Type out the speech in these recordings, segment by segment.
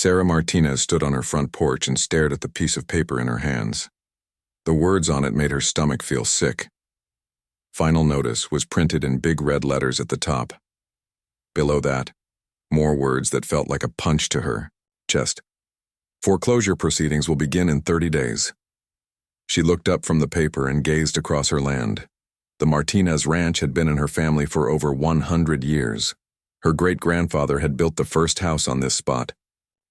Sarah Martinez stood on her front porch and stared at the piece of paper in her hands. The words on it made her stomach feel sick. Final notice was printed in big red letters at the top. Below that, more words that felt like a punch to her chest. Foreclosure proceedings will begin in 30 days. She looked up from the paper and gazed across her land. The Martinez ranch had been in her family for over 100 years. Her great-grandfather had built the first house on this spot,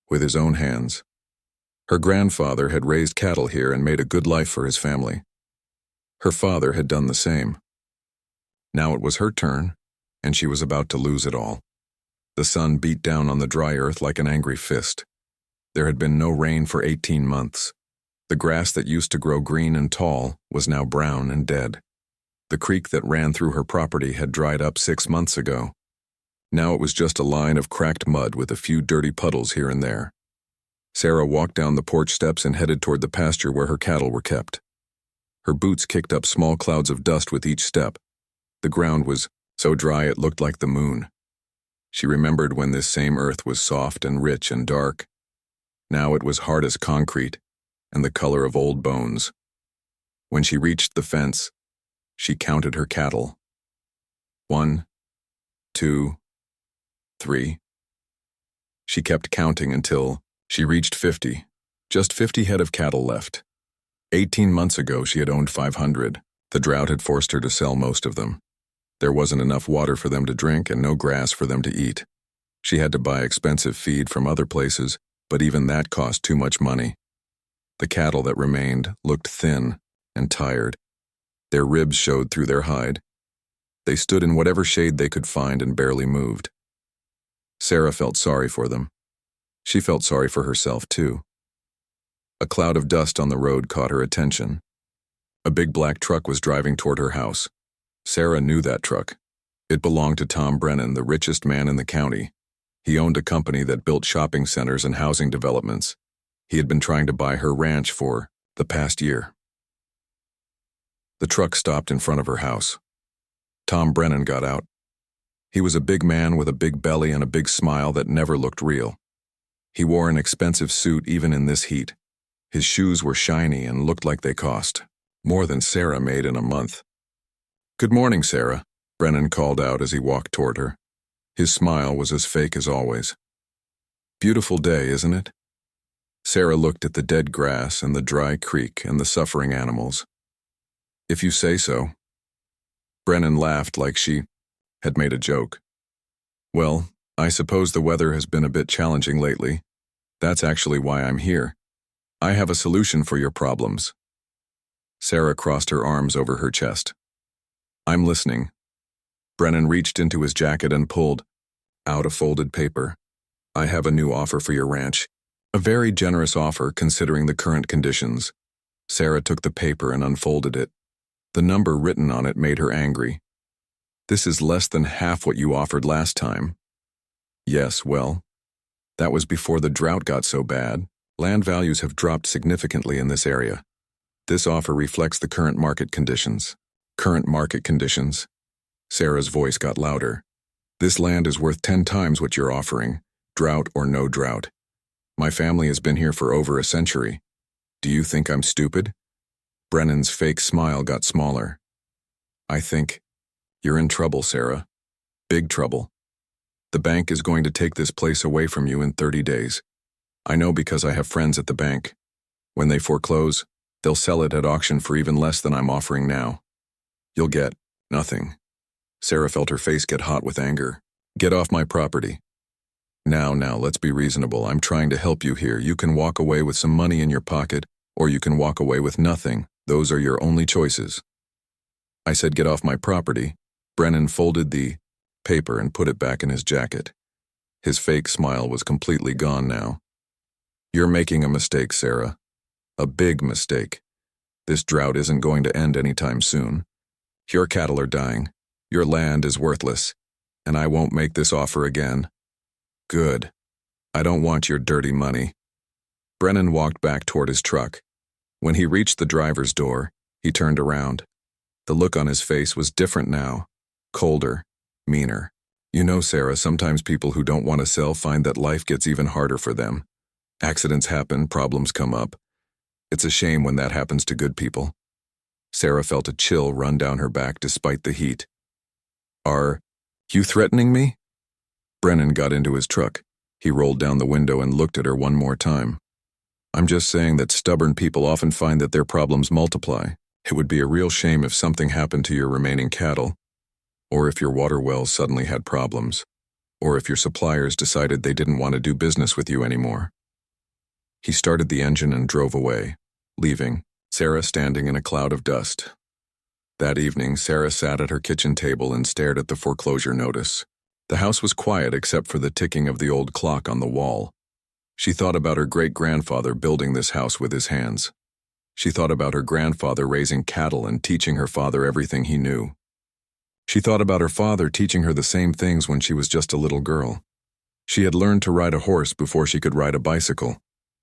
with his own hands. Her grandfather had raised cattle here and made a good life for his family. Her father had done the same. Now it was her turn, and she was about to lose it all. The sun beat down on the dry earth like an angry fist. There had been no rain for 18 months. The grass that used to grow green and tall was now brown and dead. The creek that ran through her property had dried up 6 months ago. Now it was just a line of cracked mud with a few dirty puddles here and there. Sarah walked down the porch steps and headed toward the pasture where her cattle were kept. Her boots kicked up small clouds of dust with each step. The ground was so dry it looked like the moon. She remembered when this same earth was soft and rich and dark. Now it was hard as concrete and the color of old bones. When she reached the fence, she counted her cattle. 1, 2, 3. She kept counting until she reached 50. Just 50 head of cattle left. 18 months ago, she had owned 500. The drought had forced her to sell most of them. There wasn't enough water for them to drink and no grass for them to eat. She had to buy expensive feed from other places, but even that cost too much money. The cattle that remained looked thin and tired. Their ribs showed through their hide. They stood in whatever shade they could find and barely moved. Sarah felt sorry for them. She felt sorry for herself, too. A cloud of dust on the road caught her attention. A big black truck was driving toward her house. Sarah knew that truck. It belonged to Tom Brennan, the richest man in the county. He owned a company that built shopping centers and housing developments. He had been trying to buy her ranch for the past year. The truck stopped in front of her house. Tom Brennan got out. He was a big man with a big belly and a big smile that never looked real. He wore an expensive suit even in this heat. His shoes were shiny and looked like they cost more than Sarah made in a month. "Good morning, Sarah," Brennan called out as he walked toward her. His smile was as fake as always. "Beautiful day, isn't it?" Sarah looked at the dead grass and the dry creek and the suffering animals. "If you say so." Brennan laughed like she had made a joke. "Well, I suppose the weather has been a bit challenging lately. That's actually why I'm here. I have a solution for your problems." Sarah crossed her arms over her chest. "I'm listening." Brennan reached into his jacket and pulled out a folded paper. "I have a new offer for your ranch. A very generous offer considering the current conditions." Sarah took the paper and unfolded it. The number written on it made her angry. "This is less than half what you offered last time." "Yes, well, that was before the drought got so bad. Land values have dropped significantly in this area. This offer reflects the current market conditions." "Current market conditions?" Sarah's voice got louder. "This land is worth 10 times what you're offering, drought or no drought. My family has been here for over a century. Do you think I'm stupid?" Brennan's fake smile got smaller. "I think you're in trouble, Sarah. Big trouble. The bank is going to take this place away from you in 30 days. I know because I have friends at the bank. When they foreclose, they'll sell it at auction for even less than I'm offering now. You'll get nothing." Sarah felt her face get hot with anger. "Get off my property." Now, let's be reasonable. I'm trying to help you here. You can walk away with some money in your pocket, or you can walk away with nothing. Those are your only choices." "I said get off my property." Brennan folded the paper and put it back in his jacket. His fake smile was completely gone now. "You're making a mistake, Sarah. A big mistake. This drought isn't going to end anytime soon. Your cattle are dying. Your land is worthless. And I won't make this offer again." "Good. I don't want your dirty money." Brennan walked back toward his truck. When he reached the driver's door, he turned around. The look on his face was different now. Colder, meaner. "You know, Sarah, sometimes people who don't want to sell find that life gets even harder for them. Accidents happen, problems come up. It's a shame when that happens to good people. Sarah felt a chill run down her back despite the heat. Are you threatening me? Brennan got into his truck. He rolled down the window and looked at her one more time. I'm just saying that stubborn people often find that their problems multiply. It would be a real shame if something happened to your remaining cattle, or if your water wells suddenly had problems, or if your suppliers decided they didn't want to do business with you anymore. He started the engine and drove away, leaving Sarah standing in a cloud of dust. That evening, Sarah sat at her kitchen table and stared at the foreclosure notice. The house was quiet except for the ticking of the old clock on the wall. She thought about her great-grandfather building this house with his hands. She thought about her grandfather raising cattle and teaching her father everything he knew. She thought about her father teaching her the same things when she was just a little girl. She had learned to ride a horse before she could ride a bicycle.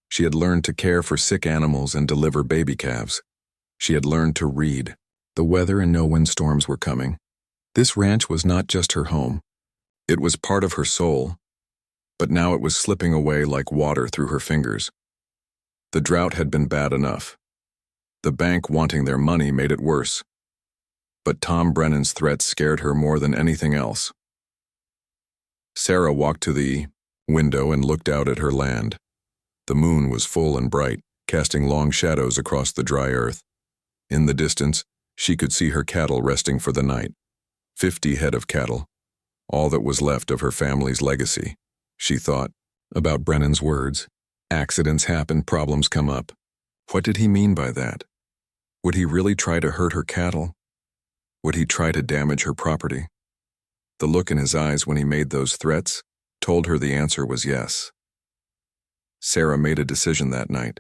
She had learned to care for sick animals and deliver baby calves. She had learned to read. The weather and no windstorms were coming. This ranch was not just her home. It was part of her soul. But now it was slipping away like water through her fingers. The drought had been bad enough. The bank wanting their money made it worse. But Tom Brennan's threats scared her more than anything else. Sarah walked to the window and looked out at her land. The moon was full and bright, casting long shadows across the dry earth. In the distance, she could see her cattle resting for the night. 50 head of cattle, all that was left of her family's legacy. She thought about Brennan's words. Accidents happen, problems come up. What did he mean by that? Would he really try to hurt her cattle? Would he try to damage her property? The look in his eyes when he made those threats told her the answer was yes. Sarah made a decision that night.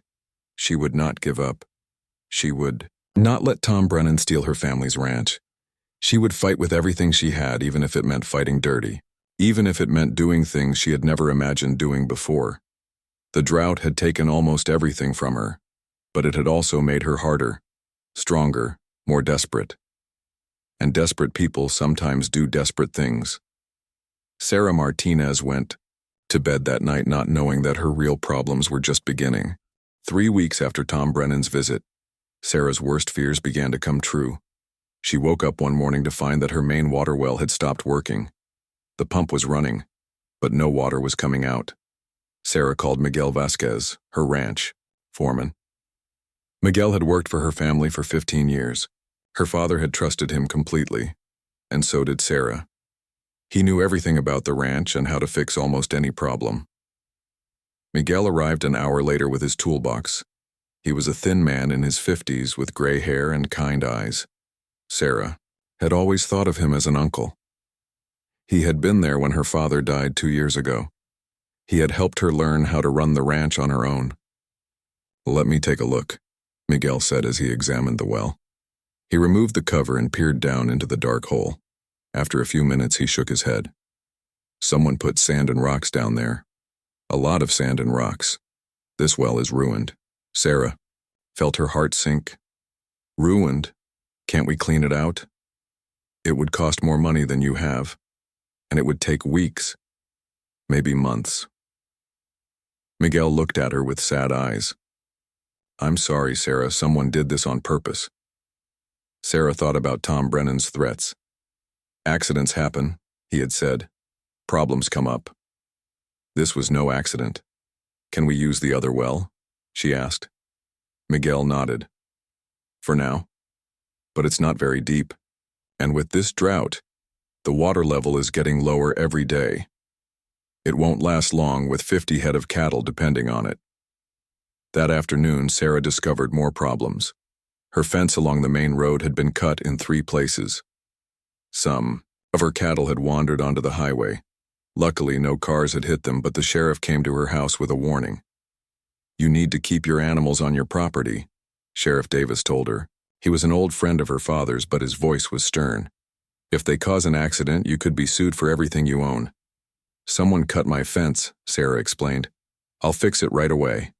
She would not give up. She would not let Tom Brennan steal her family's ranch. She would fight with everything she had, even if it meant fighting dirty, even if it meant doing things she had never imagined doing before. The drought had taken almost everything from her, but it had also made her harder, stronger, more desperate. And desperate people sometimes do desperate things. Sarah Martinez went to bed that night not knowing that her real problems were just beginning. 3 weeks after Tom Brennan's visit, Sarah's worst fears began to come true. She woke up one morning to find that her main water well had stopped working. The pump was running, but no water was coming out. Sarah called Miguel Vasquez, her ranch foreman. Miguel had worked for her family for 15 years. Her father had trusted him completely, and so did Sarah. He knew everything about the ranch and how to fix almost any problem. Miguel arrived an hour later with his toolbox. He was a thin man in his 50s with gray hair and kind eyes. Sarah had always thought of him as an uncle. He had been there when her father died 2 years ago. He had helped her learn how to run the ranch on her own. "Let me take a look," Miguel said as he examined the well. He removed the cover and peered down into the dark hole. After a few minutes, he shook his head. "Someone put sand and rocks down there. A lot of sand and rocks. This well is ruined." Sarah felt her heart sink. "Ruined? Can't we clean it out?" "It would cost more money than you have, and it would take weeks, maybe months." Miguel looked at her with sad eyes. "I'm sorry, Sarah, someone did this on purpose." Sarah thought about Tom Brennan's threats. "Accidents happen," he had said. "Problems come up. This was no accident. Can we use the other well?" she asked. Miguel nodded. "For now. But it's not very deep. And with this drought, the water level is getting lower every day. It won't last long with 50 head of cattle depending on it." That afternoon, Sarah discovered more problems. Her fence along the main road had been cut in 3 places. Some of her cattle had wandered onto the highway. Luckily, no cars had hit them, but the sheriff came to her house with a warning. "You need to keep your animals on your property," Sheriff Davis told her. He was an old friend of her father's, but his voice was stern. "If they cause an accident, you could be sued for everything you own." "Someone cut my fence," Sarah explained. "I'll fix it right away."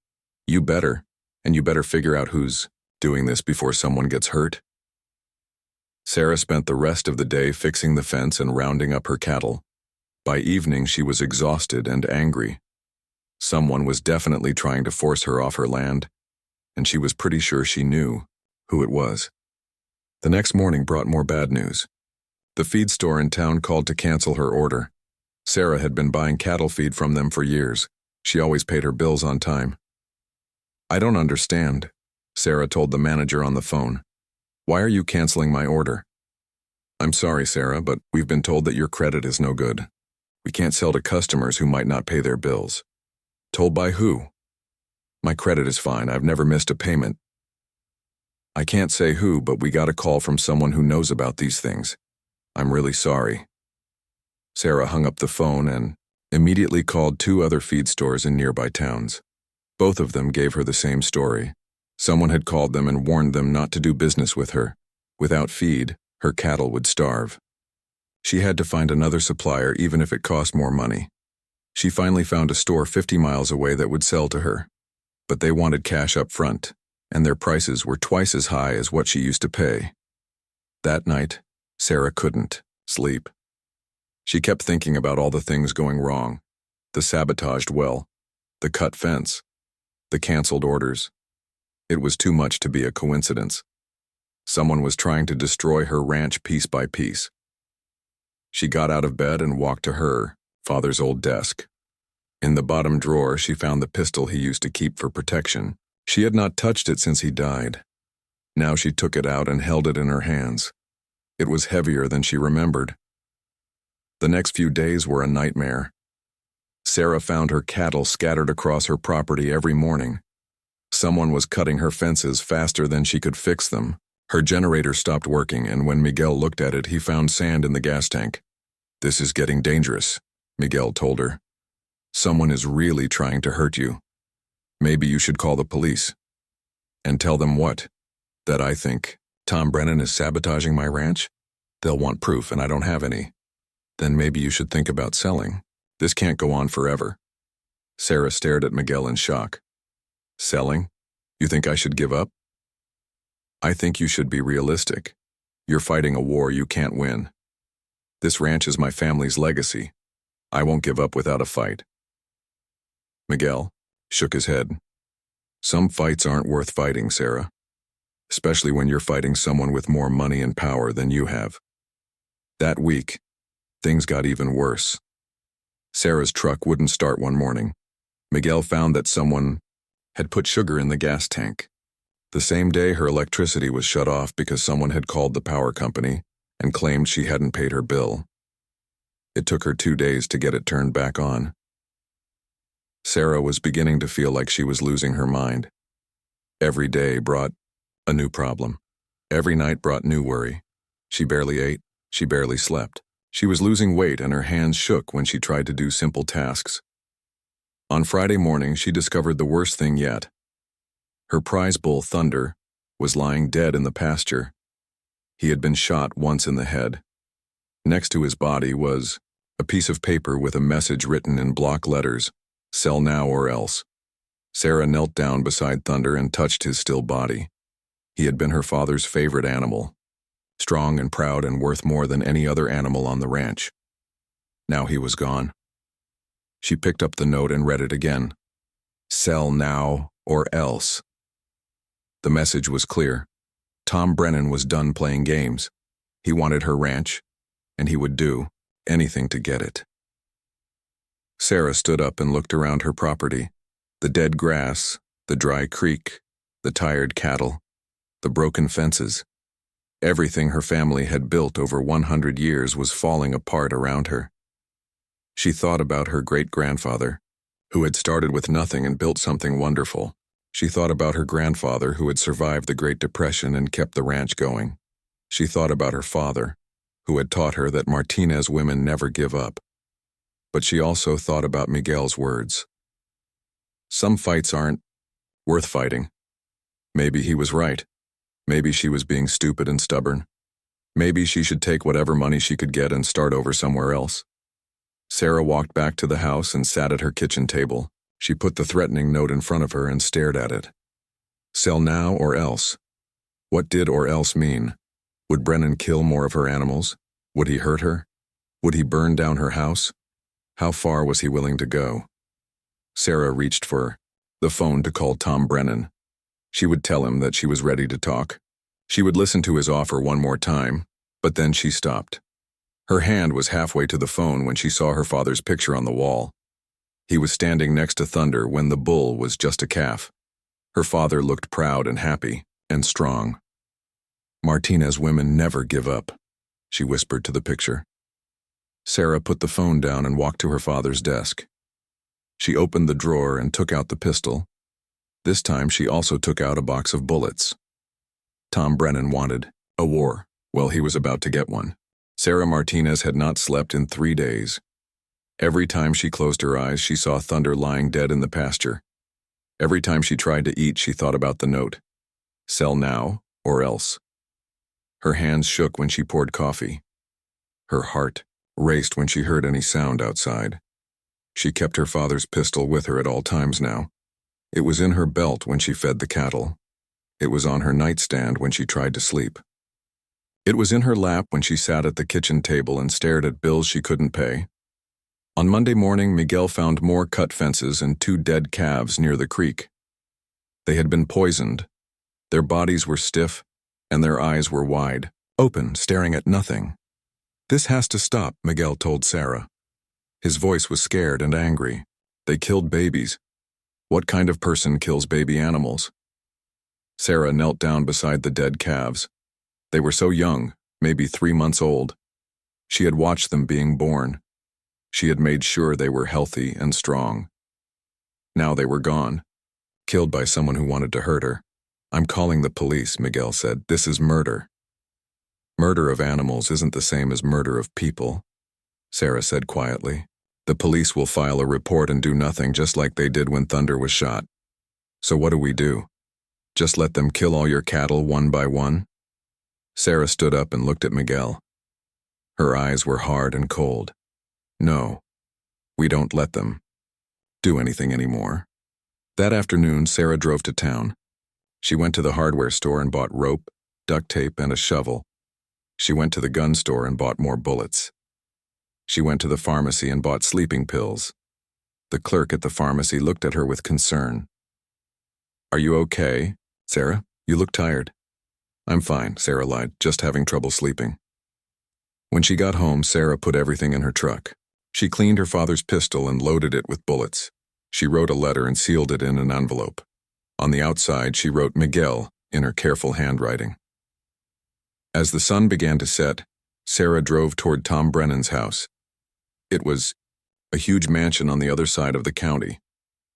"You better, and you better figure out who's doing this before someone gets hurt." Sarah spent the rest of the day fixing the fence and rounding up her cattle. By evening, she was exhausted and angry. Someone was definitely trying to force her off her land, and she was pretty sure she knew who it was. The next morning brought more bad news. The feed store in town called to cancel her order. Sarah had been buying cattle feed from them for years. She always paid her bills on time. "I don't understand," Sarah told the manager on the phone. "Why are you canceling my order?" "I'm sorry, Sarah, but we've been told that your credit is no good. We can't sell to customers who might not pay their bills." "Told by who?" "My credit is fine. I've never missed a payment." "I can't say who, but we got a call from someone who knows about these things. I'm really sorry." Sarah hung up the phone and immediately called 2 other feed stores in nearby towns. Both of them gave her the same story. Someone had called them and warned them not to do business with her. Without feed, her cattle would starve. She had to find another supplier even if it cost more money. She finally found a store 50 miles away that would sell to her. But they wanted cash up front, and their prices were twice as high as what she used to pay. That night, Sarah couldn't sleep. She kept thinking about all the things going wrong: the sabotaged well, the cut fence, the canceled orders. It was too much to be a coincidence. Someone was trying to destroy her ranch piece by piece. She got out of bed and walked to her father's old desk. In the bottom drawer, she found the pistol he used to keep for protection. She had not touched it since he died. Now she took it out and held it in her hands. It was heavier than she remembered. The next few days were a nightmare. Sarah found her cattle scattered across her property every morning. Someone was cutting her fences faster than she could fix them. Her generator stopped working, and when Miguel looked at it, he found sand in the gas tank. "This is getting dangerous," Miguel told her. "Someone is really trying to hurt you. Maybe you should call the police." "And tell them what? That I think Tom Brennan is sabotaging my ranch? They'll want proof, and I don't have any." "Then maybe you should think about selling. This can't go on forever." Sarah stared at Miguel in shock. "Selling? You think I should give up?" "I think you should be realistic. You're fighting a war you can't win. This ranch is my family's legacy. I won't give up without a fight." Miguel shook his head. "Some fights aren't worth fighting, Sarah. Especially when you're fighting someone with more money and power than you have." That week, things got even worse. Sarah's truck wouldn't start one morning. Miguel found that someone had put sugar in the gas tank. The same day, her electricity was shut off because someone had called the power company and claimed she hadn't paid her bill. It took her 2 days to get it turned back on. Sarah was beginning to feel like she was losing her mind. Every day brought a new problem. Every night brought new worry. She barely ate. She barely slept. She was losing weight, and her hands shook when she tried to do simple tasks. On Friday morning, she discovered the worst thing yet. Her prize bull, Thunder, was lying dead in the pasture. He had been shot once in the head. Next to his body was a piece of paper with a message written in block letters: "Sell now or else." Sarah knelt down beside Thunder and touched his still body. He had been her father's favorite animal, strong and proud and worth more than any other animal on the ranch. Now he was gone. She picked up the note and read it again. "Sell now or else." The message was clear. Tom Brennan was done playing games. He wanted her ranch, and he would do anything to get it. Sarah stood up and looked around her property. The dead grass, the dry creek, the tired cattle, the broken fences. Everything her family had built over 100 years was falling apart around her. She thought about her great-grandfather, who had started with nothing and built something wonderful. She thought about her grandfather, who had survived the Great Depression and kept the ranch going. She thought about her father, who had taught her that Martinez women never give up. But she also thought about Miguel's words. Some fights aren't worth fighting. Maybe he was right. Maybe she was being stupid and stubborn. Maybe she should take whatever money she could get and start over somewhere else. Sarah walked back to the house and sat at her kitchen table. She put the threatening note in front of her and stared at it. Sell now or else. What did or else mean? Would Brennan kill more of her animals? Would he hurt her? Would he burn down her house? How far was he willing to go? Sarah reached for the phone to call Tom Brennan. She would tell him that she was ready to talk. She would listen to his offer one more time, but then she stopped. Her hand was halfway to the phone when she saw her father's picture on the wall. He was standing next to Thunder when the bull was just a calf. Her father looked proud and happy and strong. "Martinez women never give up," she whispered to the picture. Sarah put the phone down and walked to her father's desk. She opened the drawer and took out the pistol. This time she also took out a box of bullets. Tom Brennan wanted a war. Well, he was about to get one. Sarah Martinez had not slept in 3 days. Every time she closed her eyes, she saw Thunder lying dead in the pasture. Every time she tried to eat, she thought about the note. Sell now or else. Her hands shook when she poured coffee. Her heart raced when she heard any sound outside. She kept her father's pistol with her at all times now. It was in her belt when she fed the cattle. It was on her nightstand when she tried to sleep. It was in her lap when she sat at the kitchen table and stared at bills she couldn't pay. On Monday morning, Miguel found more cut fences and 2 dead calves near the creek. They had been poisoned. Their bodies were stiff, and their eyes were wide, open, staring at nothing. "This has to stop," Miguel told Sarah. His voice was scared and angry. "They killed babies. What kind of person kills baby animals?" Sarah knelt down beside the dead calves. They were so young, maybe 3 months old. She had watched them being born. She had made sure they were healthy and strong. Now they were gone, killed by someone who wanted to hurt her. "I'm calling the police," Miguel said. "This is murder." "Murder of animals isn't the same as murder of people," Sarah said quietly. "The police will file a report and do nothing, just like they did when Thunder was shot. So what do we do? Just let them kill all your cattle one by one?" Sarah stood up and looked at Miguel. Her eyes were hard and cold. "No, we don't let them do anything anymore." That afternoon, Sarah drove to town. She went to the hardware store and bought rope, duct tape, and a shovel. She went to the gun store and bought more bullets. She went to the pharmacy and bought sleeping pills. The clerk at the pharmacy looked at her with concern. "Are you okay, Sarah? You look tired." "I'm fine," Sarah lied, "just having trouble sleeping." When she got home, Sarah put everything in her truck. She cleaned her father's pistol and loaded it with bullets. She wrote a letter and sealed it in an envelope. On the outside, she wrote Miguel in her careful handwriting. As the sun began to set, Sarah drove toward Tom Brennan's house. It was a huge mansion on the other side of the county.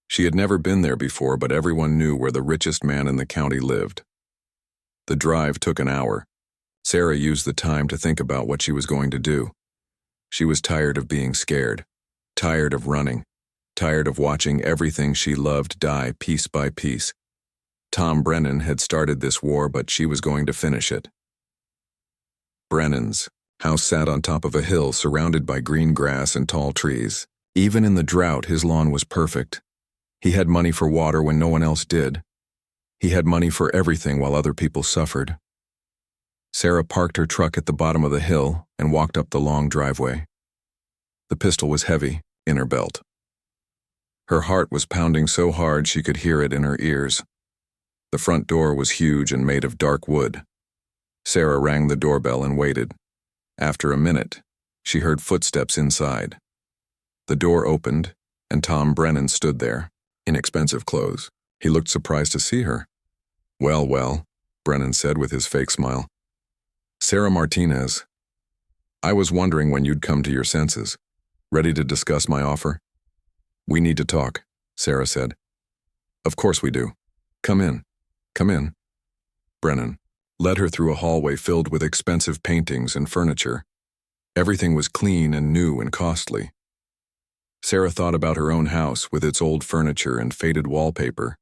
She had never been there before, but everyone knew where the richest man in the county lived. The drive took an hour. Sarah used the time to think about what she was going to do. She was tired of being scared, tired of running, tired of watching everything she loved die piece by piece. Tom Brennan had started this war, but she was going to finish it. Brennan's house sat on top of a hill surrounded by green grass and tall trees. Even in the drought, his lawn was perfect. He had money for water when no one else did. He had money for everything while other people suffered. Sarah parked her truck at the bottom of the hill and walked up the long driveway. The pistol was heavy in her belt. Her heart was pounding so hard she could hear it in her ears. The front door was huge and made of dark wood. Sarah rang the doorbell and waited. After a minute, she heard footsteps inside. The door opened, and Tom Brennan stood there, in expensive clothes. He looked surprised to see her. "Well, well," Brennan said with his fake smile. "Sarah Martinez, I was wondering when you'd come to your senses. Ready to discuss my offer?" "We need to talk," Sarah said. "Of course we do. Come in. Come in." Brennan led her through a hallway filled with expensive paintings and furniture. Everything was clean and new and costly. Sarah thought about her own house with its old furniture and faded wallpaper.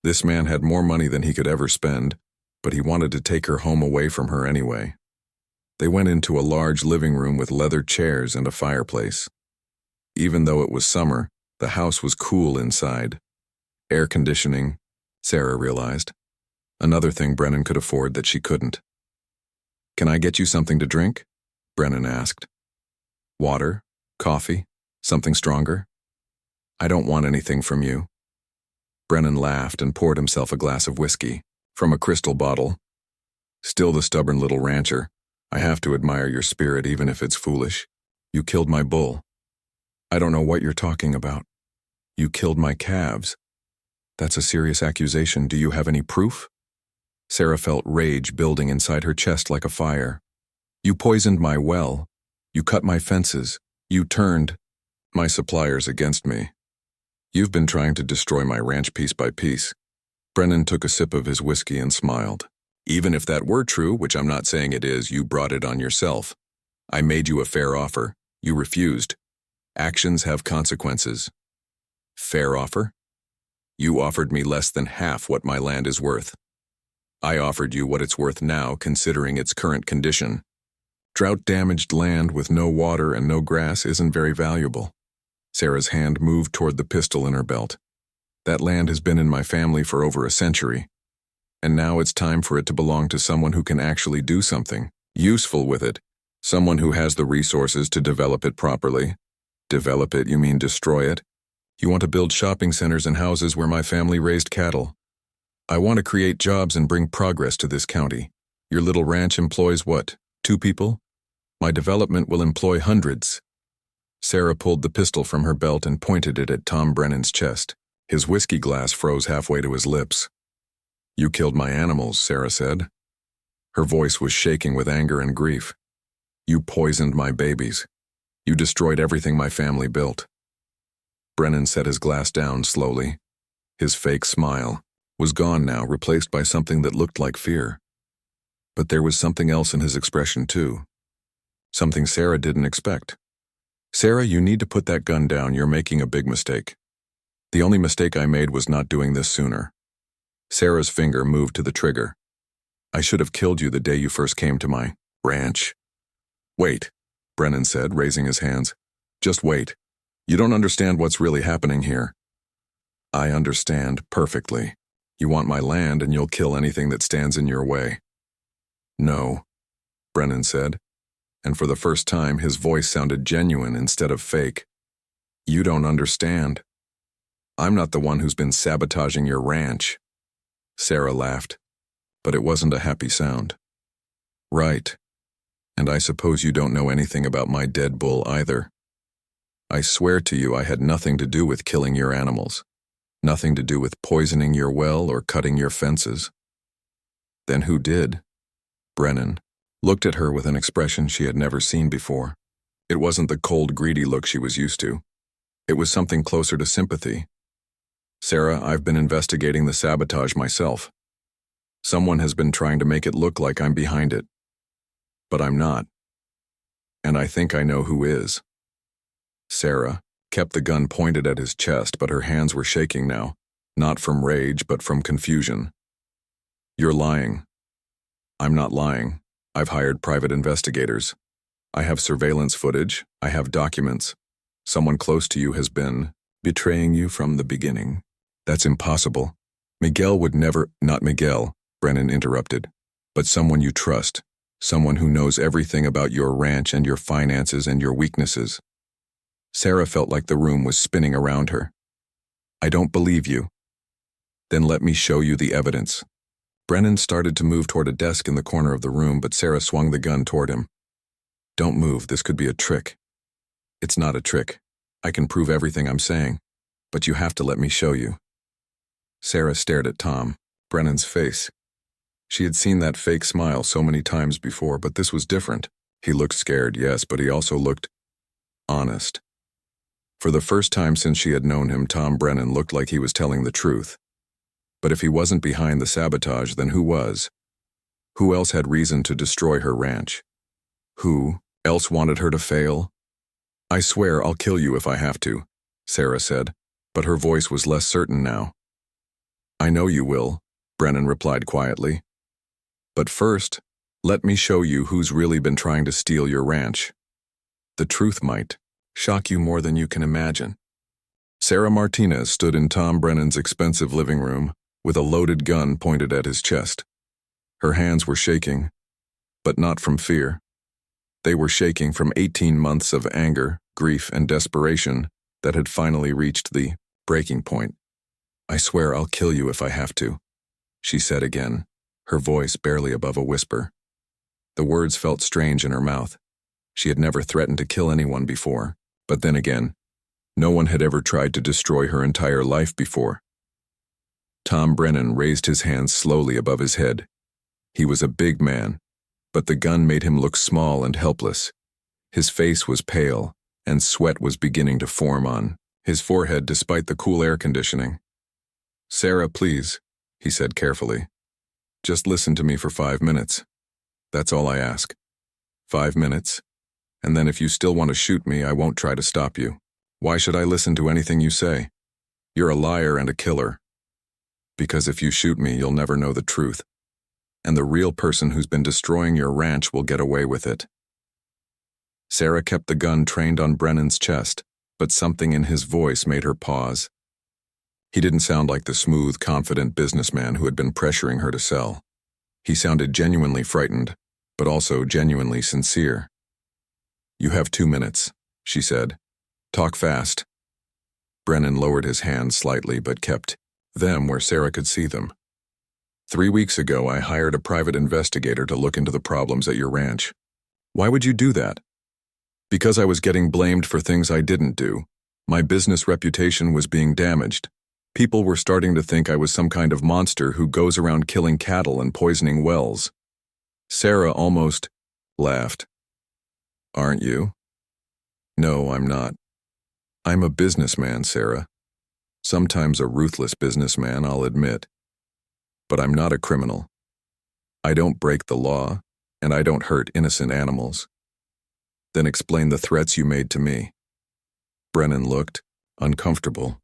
This man had more money than he could ever spend, but he wanted to take her home away from her anyway. They went into a large living room with leather chairs and a fireplace. Even though it was summer, the house was cool inside. Air conditioning, Sarah realized. Another thing Brennan could afford that she couldn't. "Can I get you something to drink?" Brennan asked. "Water? Coffee? Something stronger?" I don't want anything from you. Brennan laughed and poured himself a glass of whiskey from a crystal bottle. Still the stubborn little rancher. I have to admire your spirit even if it's foolish. You killed my bull. I don't know what you're talking about. You killed my calves. That's a serious accusation. Do you have any proof? Sarah felt rage building inside her chest like a fire. You poisoned my well. You cut my fences. You turned my suppliers against me. You've been trying to destroy my ranch piece by piece. Brennan took a sip of his whiskey and smiled. Even if that were true, which I'm not saying it is, you brought it on yourself. I made you a fair offer. You refused. Actions have consequences. Fair offer? You offered me less than half what my land is worth. I offered you what it's worth now, considering its current condition. Drought-damaged land with no water and no grass isn't very valuable. Sarah's hand moved toward the pistol in her belt. That land has been in my family for over a century. And now it's time for it to belong to someone who can actually do something useful with it. Someone who has the resources to develop it properly. Develop it, you mean destroy it? You want to build shopping centers and houses where my family raised cattle. I want to create jobs and bring progress to this county. Your little ranch employs what, 2 people? My development will employ hundreds. Sarah pulled the pistol from her belt and pointed it at Tom Brennan's chest. His whiskey glass froze halfway to his lips. You killed my animals, Sarah said. Her voice was shaking with anger and grief. You poisoned my babies. You destroyed everything my family built. Brennan set his glass down slowly. His fake smile was gone now, replaced by something that looked like fear. But there was something else in his expression too. Something Sarah didn't expect. Sarah, you need to put that gun down. You're making a big mistake. The only mistake I made was not doing this sooner. Sarah's finger moved to the trigger. I should have killed you the day you first came to my ranch. Wait, Brennan said, raising his hands. Just wait. You don't understand what's really happening here. I understand perfectly. You want my land and you'll kill anything that stands in your way. No, Brennan said, and for the first time his voice sounded genuine instead of fake. You don't understand. I'm not the one who's been sabotaging your ranch. Sarah laughed, but it wasn't a happy sound. Right. And I suppose you don't know anything about my dead bull either. I swear to you I had nothing to do with killing your animals. Nothing to do with poisoning your well or cutting your fences. Then who did? Brennan looked at her with an expression she had never seen before. It wasn't the cold, greedy look she was used to. It was something closer to sympathy. Sarah, I've been investigating the sabotage myself. Someone has been trying to make it look like I'm behind it. But I'm not. And I think I know who is. Sarah kept the gun pointed at his chest, but her hands were shaking now, not from rage, but from confusion. You're lying. I'm not lying. I've hired private investigators. I have surveillance footage. I have documents. Someone close to you has been betraying you from the beginning. That's impossible. Miguel would never— Not Miguel, Brennan interrupted, but someone you trust. Someone who knows everything about your ranch and your finances and your weaknesses. Sarah felt like the room was spinning around her. I don't believe you. Then let me show you the evidence. Brennan started to move toward a desk in the corner of the room, but Sarah swung the gun toward him. Don't move, this could be a trick. It's not a trick. I can prove everything I'm saying, but you have to let me show you. Sarah stared at Tom, Brennan's face. She had seen that fake smile so many times before, but this was different. He looked scared, yes, but he also looked honest. For the first time since she had known him, Tom Brennan looked like he was telling the truth. But if he wasn't behind the sabotage, then who was? Who else had reason to destroy her ranch? Who else wanted her to fail? I swear I'll kill you if I have to, Sarah said, but her voice was less certain now. I know you will, Brennan replied quietly. But first, let me show you who's really been trying to steal your ranch. The truth might shock you more than you can imagine. Sarah Martinez stood in Tom Brennan's expensive living room with a loaded gun pointed at his chest. Her hands were shaking, but not from fear. They were shaking from 18 months of anger, grief, and desperation that had finally reached the breaking point. "I swear I'll kill you if I have to," she said again, her voice barely above a whisper. The words felt strange in her mouth. She had never threatened to kill anyone before, but then again, no one had ever tried to destroy her entire life before. Tom Brennan raised his hands slowly above his head. He was a big man, but the gun made him look small and helpless. His face was pale, and sweat was beginning to form on his forehead despite the cool air conditioning. "Sarah, please," he said carefully. "Just listen to me for 5 minutes. That's all I ask. 5 minutes, and then if you still want to shoot me, I won't try to stop you. Why should I listen to anything you say? You're a liar and a killer. Because if you shoot me, you'll never know the truth, and the real person who's been destroying your ranch will get away with it." Sarah kept the gun trained on Brennan's chest, but something in his voice made her pause. He didn't sound like the smooth, confident businessman who had been pressuring her to sell. He sounded genuinely frightened, but also genuinely sincere. "You have 2 minutes," she said. "Talk fast." Brennan lowered his hands slightly but kept them where Sarah could see them. "3 weeks ago, I hired a private investigator to look into the problems at your ranch. Why would you do that?" "Because I was getting blamed for things I didn't do. My business reputation was being damaged. People were starting to think I was some kind of monster who goes around killing cattle and poisoning wells." Sarah almost laughed. "Aren't you?" "No, I'm not. I'm a businessman, Sarah. Sometimes a ruthless businessman, I'll admit. But I'm not a criminal. I don't break the law, and I don't hurt innocent animals." "Then explain the threats you made to me." Brennan looked uncomfortable.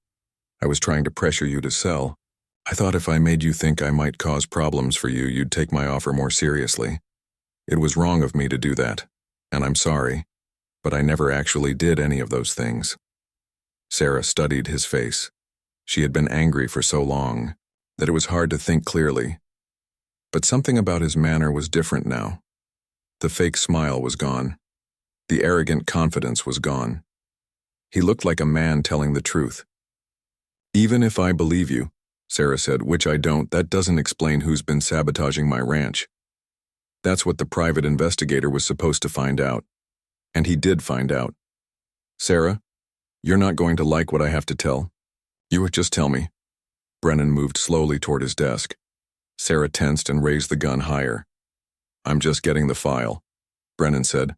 "I was trying to pressure you to sell. I thought if I made you think I might cause problems for you, you'd take my offer more seriously. It was wrong of me to do that, and I'm sorry, but I never actually did any of those things." Sarah studied his face. She had been angry for so long that it was hard to think clearly. But something about his manner was different now. The fake smile was gone. The arrogant confidence was gone. He looked like a man telling the truth. "Even if I believe you," Sarah said, "which I don't, that doesn't explain who's been sabotaging my ranch. That's what the private investigator was supposed to find out. And he did find out. Sarah, you're not going to like what I have to tell. You would just tell me." Brennan moved slowly toward his desk. Sarah tensed and raised the gun higher. "I'm just getting the file," Brennan said.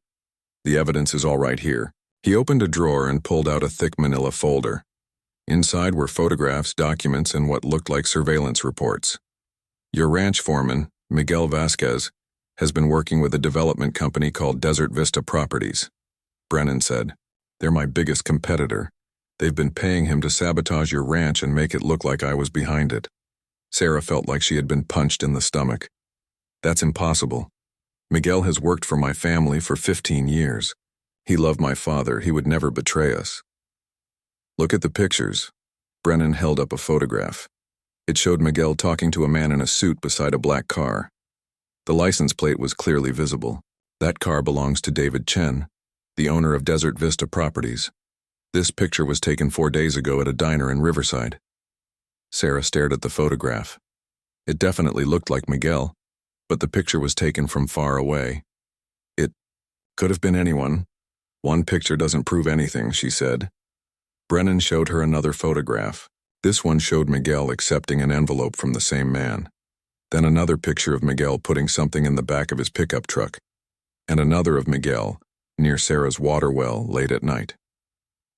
"The evidence is all right here." He opened a drawer and pulled out a thick manila folder. Inside were photographs, documents, and what looked like surveillance reports. "Your ranch foreman, Miguel Vasquez, has been working with a development company called Desert Vista Properties," Brennan said. "They're my biggest competitor. They've been paying him to sabotage your ranch and make it look like I was behind it." Sarah felt like she had been punched in the stomach. "That's impossible. Miguel has worked for my family for 15 years. He loved my father. He would never betray us." "Look at the pictures." Brennan held up a photograph. It showed Miguel talking to a man in a suit beside a black car. The license plate was clearly visible. That car belongs to David Chen, the owner of Desert Vista Properties. This picture was taken 4 days ago at a diner in Riverside. Sarah stared at the photograph. It definitely looked like Miguel, but the picture was taken from far away. "It could have been anyone. One picture doesn't prove anything," she said. Brennan showed her another photograph. This one showed Miguel accepting an envelope from the same man. Then another picture of Miguel putting something in the back of his pickup truck. And another of Miguel near Sarah's water well late at night.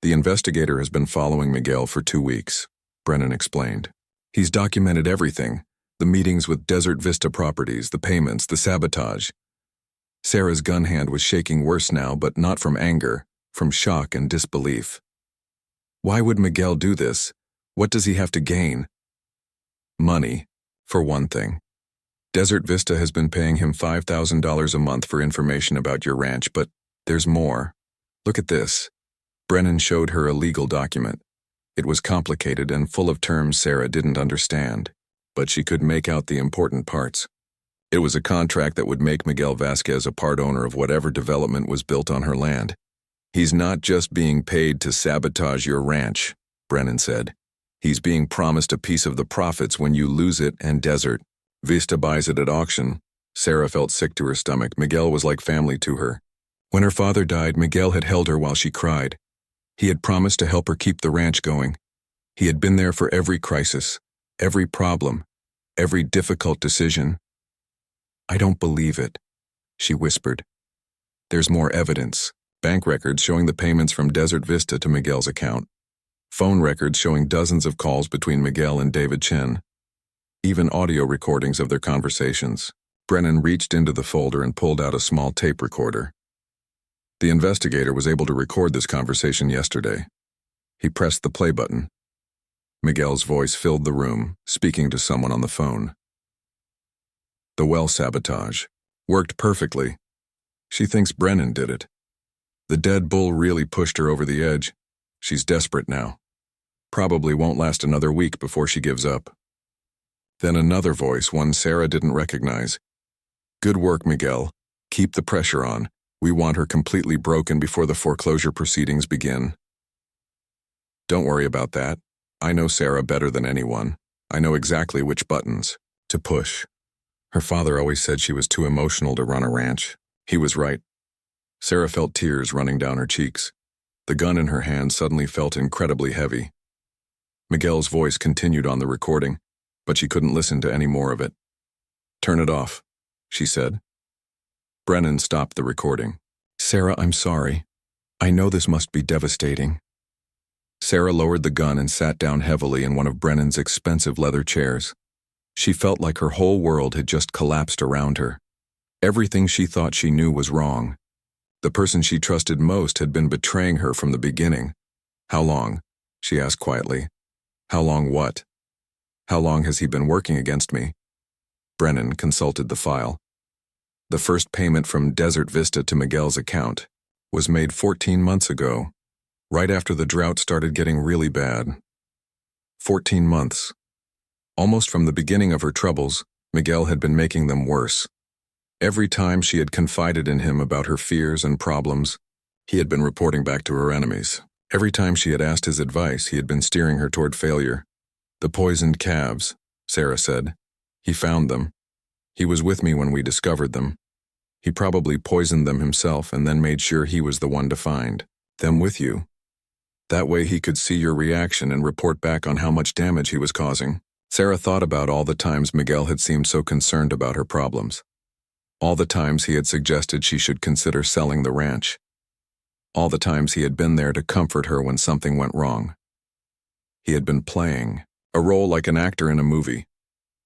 "The investigator has been following Miguel for 2 weeks, Brennan explained. "He's documented everything, the meetings with Desert Vista Properties, the payments, the sabotage." Sarah's gun hand was shaking worse now, but not from anger, from shock and disbelief. Why would Miguel do this? What does he have to gain? Money, for one thing. Desert Vista has been paying him $5,000 a month for information about your ranch, but there's more. Look at this. Brennan showed her a legal document. It was complicated and full of terms Sarah didn't understand, but she could make out the important parts. It was a contract that would make Miguel Vasquez a part owner of whatever development was built on her land. He's not just being paid to sabotage your ranch, Brennan said. He's being promised a piece of the profits when you lose it and Desert Vista buys it at auction. Sarah felt sick to her stomach. Miguel was like family to her. When her father died, Miguel had held her while she cried. He had promised to help her keep the ranch going. He had been there for every crisis, every problem, every difficult decision. I don't believe it, she whispered. There's more evidence. Bank records showing the payments from Desert Vista to Miguel's account. Phone records showing dozens of calls between Miguel and David Chen. Even audio recordings of their conversations. Brennan reached into the folder and pulled out a small tape recorder. The investigator was able to record this conversation yesterday. He pressed the play button. Miguel's voice filled the room, speaking to someone on the phone. The well sabotage worked perfectly. She thinks Brennan did it. The dead bull really pushed her over the edge. She's desperate now. Probably won't last another week before she gives up. Then another voice, one Sarah didn't recognize. Good work, Miguel. Keep the pressure on. We want her completely broken before the foreclosure proceedings begin. Don't worry about that. I know Sarah better than anyone. I know exactly which buttons to push. Her father always said she was too emotional to run a ranch. He was right. Sarah felt tears running down her cheeks. The gun in her hand suddenly felt incredibly heavy. Miguel's voice continued on the recording, but she couldn't listen to any more of it. Turn it off, she said. Brennan stopped the recording. Sarah, I'm sorry. I know this must be devastating. Sarah lowered the gun and sat down heavily in one of Brennan's expensive leather chairs. She felt like her whole world had just collapsed around her. Everything she thought she knew was wrong. The person she trusted most had been betraying her from the beginning. How long? She asked quietly. How long what? How long has he been working against me? Brennan consulted the file. The first payment from Desert Vista to Miguel's account was made 14 months ago, right after the drought started getting really bad. 14 months. Almost from the beginning of her troubles, Miguel had been making them worse. Every time she had confided in him about her fears and problems, he had been reporting back to her enemies. Every time she had asked his advice, he had been steering her toward failure. The poisoned calves, Sarah said. He found them. He was with me when we discovered them. He probably poisoned them himself and then made sure he was the one to find them with you. That way he could see your reaction and report back on how much damage he was causing. Sarah thought about all the times Miguel had seemed so concerned about her problems. All the times he had suggested she should consider selling the ranch. All the times he had been there to comfort her when something went wrong. He had been playing a role like an actor in a movie.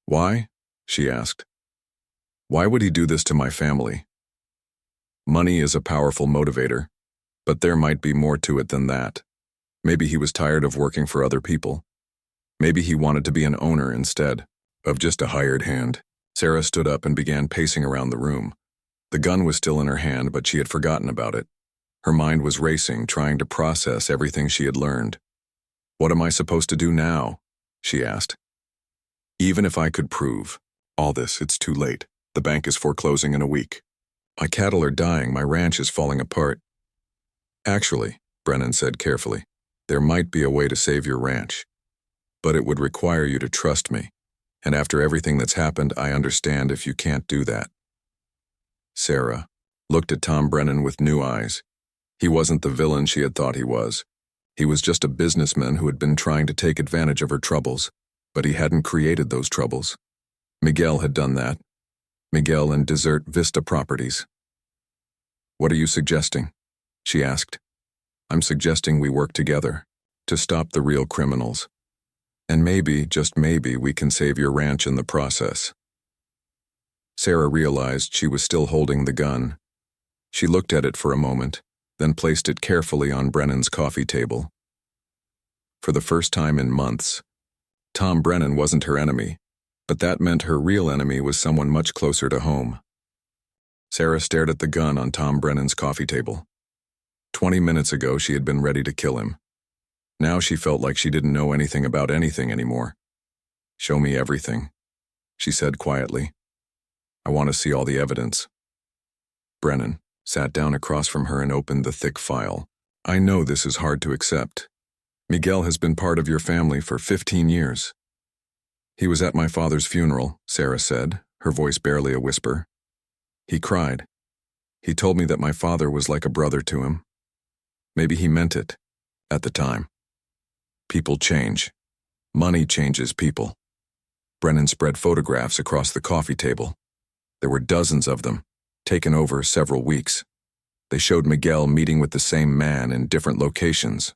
Why? She asked. Why would he do this to my family? Money is a powerful motivator, but there might be more to it than that. Maybe he was tired of working for other people. Maybe he wanted to be an owner instead of just a hired hand. Sarah stood up and began pacing around the room. The gun was still in her hand, but she had forgotten about it. Her mind was racing, trying to process everything she had learned. What am I supposed to do now? She asked. Even if I could prove all this, it's too late. The bank is foreclosing in a week. My cattle are dying, my ranch is falling apart. Actually, Brennan said carefully, there might be a way to save your ranch. But it would require you to trust me. And after everything that's happened, I understand if you can't do that. Sarah looked at Tom Brennan with new eyes. He wasn't the villain she had thought he was. He was just a businessman who had been trying to take advantage of her troubles, but he hadn't created those troubles. Miguel had done that. Miguel and Desert Vista Properties. What are you suggesting? She asked. I'm suggesting we work together to stop the real criminals. And maybe, just maybe, we can save your ranch in the process. Sarah realized she was still holding the gun. She looked at it for a moment, then placed it carefully on Brennan's coffee table. For the first time in months, Tom Brennan wasn't her enemy, but that meant her real enemy was someone much closer to home. Sarah stared at the gun on Tom Brennan's coffee table. 20 minutes ago, she had been ready to kill him. Now she felt like she didn't know anything about anything anymore. Show me everything, she said quietly. I want to see all the evidence. Brennan sat down across from her and opened the thick file, I know this is hard to accept. Miguel has been part of your family for 15 years. He was at my father's funeral, Sarah said, her voice barely a whisper. He cried. He told me that my father was like a brother to him. Maybe he meant it, at the time. People change. Money changes people. Brennan spread photographs across the coffee table. There were dozens of them, taken over several weeks. They showed Miguel meeting with the same man in different locations.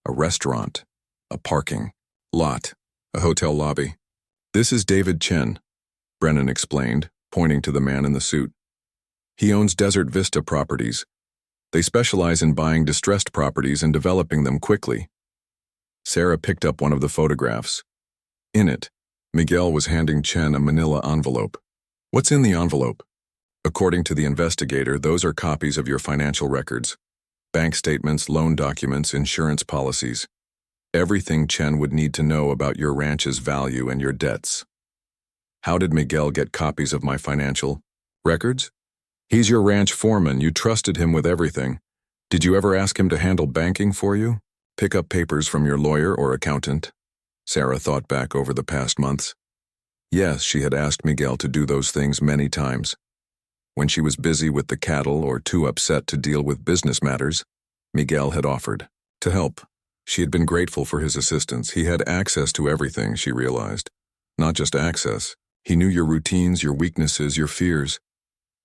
A restaurant, a parking lot, a hotel lobby. This is David Chen, Brennan explained, pointing to the man in the suit. He owns Desert Vista Properties. They specialize in buying distressed properties and developing them quickly. Sarah picked up one of the photographs. In it, Miguel was handing Chen a manila envelope. What's in the envelope? According to the investigator, those are copies of your financial records. Bank statements, loan documents, insurance policies. Everything Chen would need to know about your ranch's value and your debts. How did Miguel get copies of my financial records? He's your ranch foreman. You trusted him with everything. Did you ever ask him to handle banking for you? Pick up papers from your lawyer or accountant? Sarah thought back over the past months. Yes, she had asked Miguel to do those things many times. When she was busy with the cattle or too upset to deal with business matters, Miguel had offered to help. She had been grateful for his assistance. He had access to everything, she realized. Not just access. He knew your routines, your weaknesses, your fears.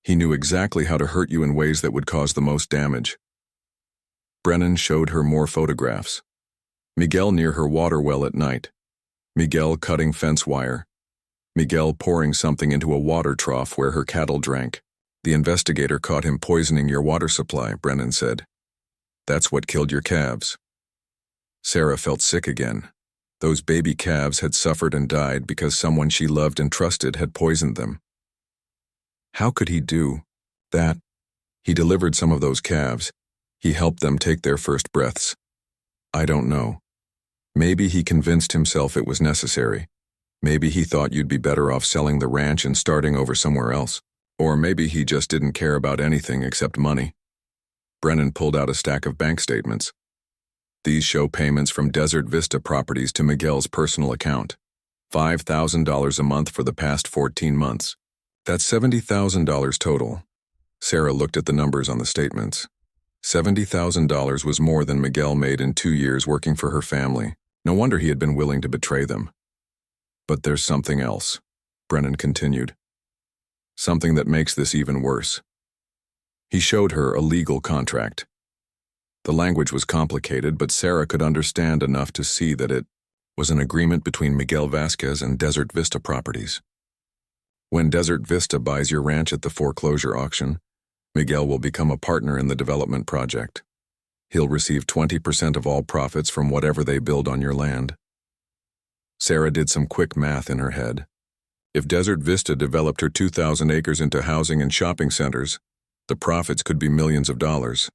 He knew exactly how to hurt you in ways that would cause the most damage. Brennan showed her more photographs. Miguel near her water well at night. Miguel cutting fence wire. Miguel pouring something into a water trough where her cattle drank. The investigator caught him poisoning your water supply, Brennan said. That's what killed your calves. Sarah felt sick again. Those baby calves had suffered and died because someone she loved and trusted had poisoned them. How could he do that? He delivered some of those calves. He helped them take their first breaths. I don't know. Maybe he convinced himself it was necessary. Maybe he thought you'd be better off selling the ranch and starting over somewhere else. Or maybe he just didn't care about anything except money. Brennan pulled out a stack of bank statements. These show payments from Desert Vista Properties to Miguel's personal account. $5,000 a month for the past 14 months. That's $70,000 total. Sarah looked at the numbers on the statements. $70,000 was more than Miguel made in 2 years working for her family. No wonder he had been willing to betray them. But there's something else, Brennan continued. Something that makes this even worse. He showed her a legal contract. The language was complicated, but Sarah could understand enough to see that it was an agreement between Miguel Vasquez and Desert Vista Properties. When Desert Vista buys your ranch at the foreclosure auction, Miguel will become a partner in the development project. He'll receive 20% of all profits from whatever they build on your land. Sarah did some quick math in her head. If Desert Vista developed her 2,000 acres into housing and shopping centers, the profits could be millions of dollars.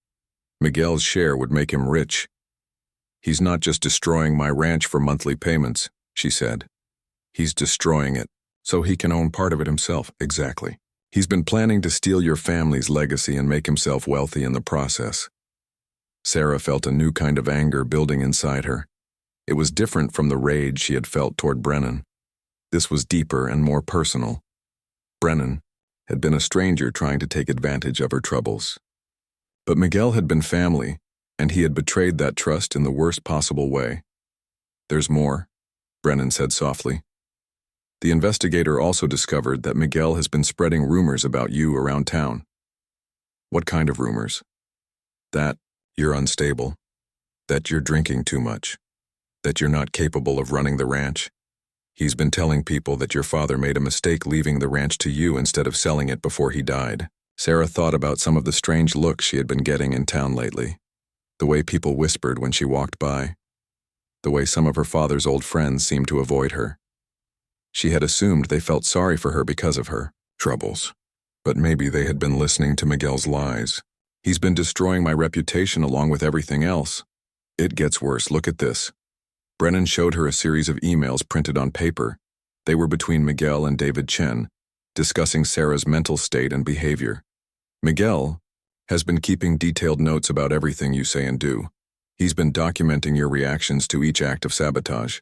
Miguel's share would make him rich. He's not just destroying my ranch for monthly payments, she said. He's destroying it so he can own part of it himself. Exactly. He's been planning to steal your family's legacy and make himself wealthy in the process. Sarah felt a new kind of anger building inside her. It was different from the rage she had felt toward Brennan. This was deeper and more personal. Brennan had been a stranger trying to take advantage of her troubles. But Miguel had been family, and he had betrayed that trust in the worst possible way. There's more, Brennan said softly. The investigator also discovered that Miguel has been spreading rumors about you around town. What kind of rumors? That you're unstable, that you're drinking too much, that you're not capable of running the ranch. He's been telling people that your father made a mistake leaving the ranch to you instead of selling it before he died. Sarah thought about some of the strange looks she had been getting in town lately. The way people whispered when she walked by. The way some of her father's old friends seemed to avoid her. She had assumed they felt sorry for her because of her troubles. But maybe they had been listening to Miguel's lies. He's been destroying my reputation along with everything else. It gets worse. Look at this. Brennan showed her a series of emails printed on paper. They were between Miguel and David Chen, discussing Sarah's mental state and behavior. Miguel has been keeping detailed notes about everything you say and do. He's been documenting your reactions to each act of sabotage.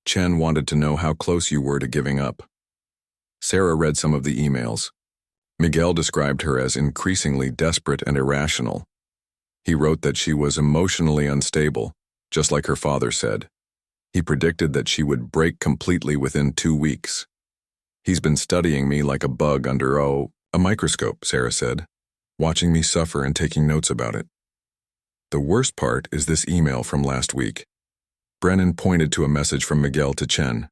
Chen wanted to know how close you were to giving up. Sarah read some of the emails. Miguel described her as increasingly desperate and irrational. He wrote that she was emotionally unstable, just like her father said. He predicted that she would break completely within 2 weeks. He's been studying me like a bug under, a microscope, Sarah said, watching me suffer and taking notes about it. The worst part is this email from last week. Brennan pointed to a message from Miguel to Chen.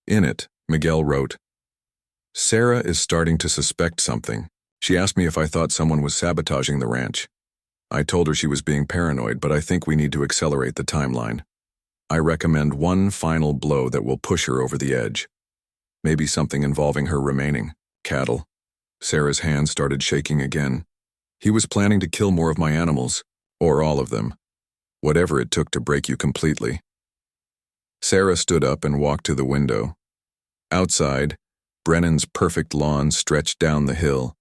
In it, Miguel wrote, Sarah is starting to suspect something. She asked me if I thought someone was sabotaging the ranch. I told her she was being paranoid, but I think we need to accelerate the timeline. I recommend one final blow that will push her over the edge. Maybe something involving her remaining cattle. Sarah's hand started shaking again. He was planning to kill more of my animals, or all of them. Whatever it took to break you completely. Sarah stood up and walked to the window. Outside, Brennan's perfect lawn stretched down the hill.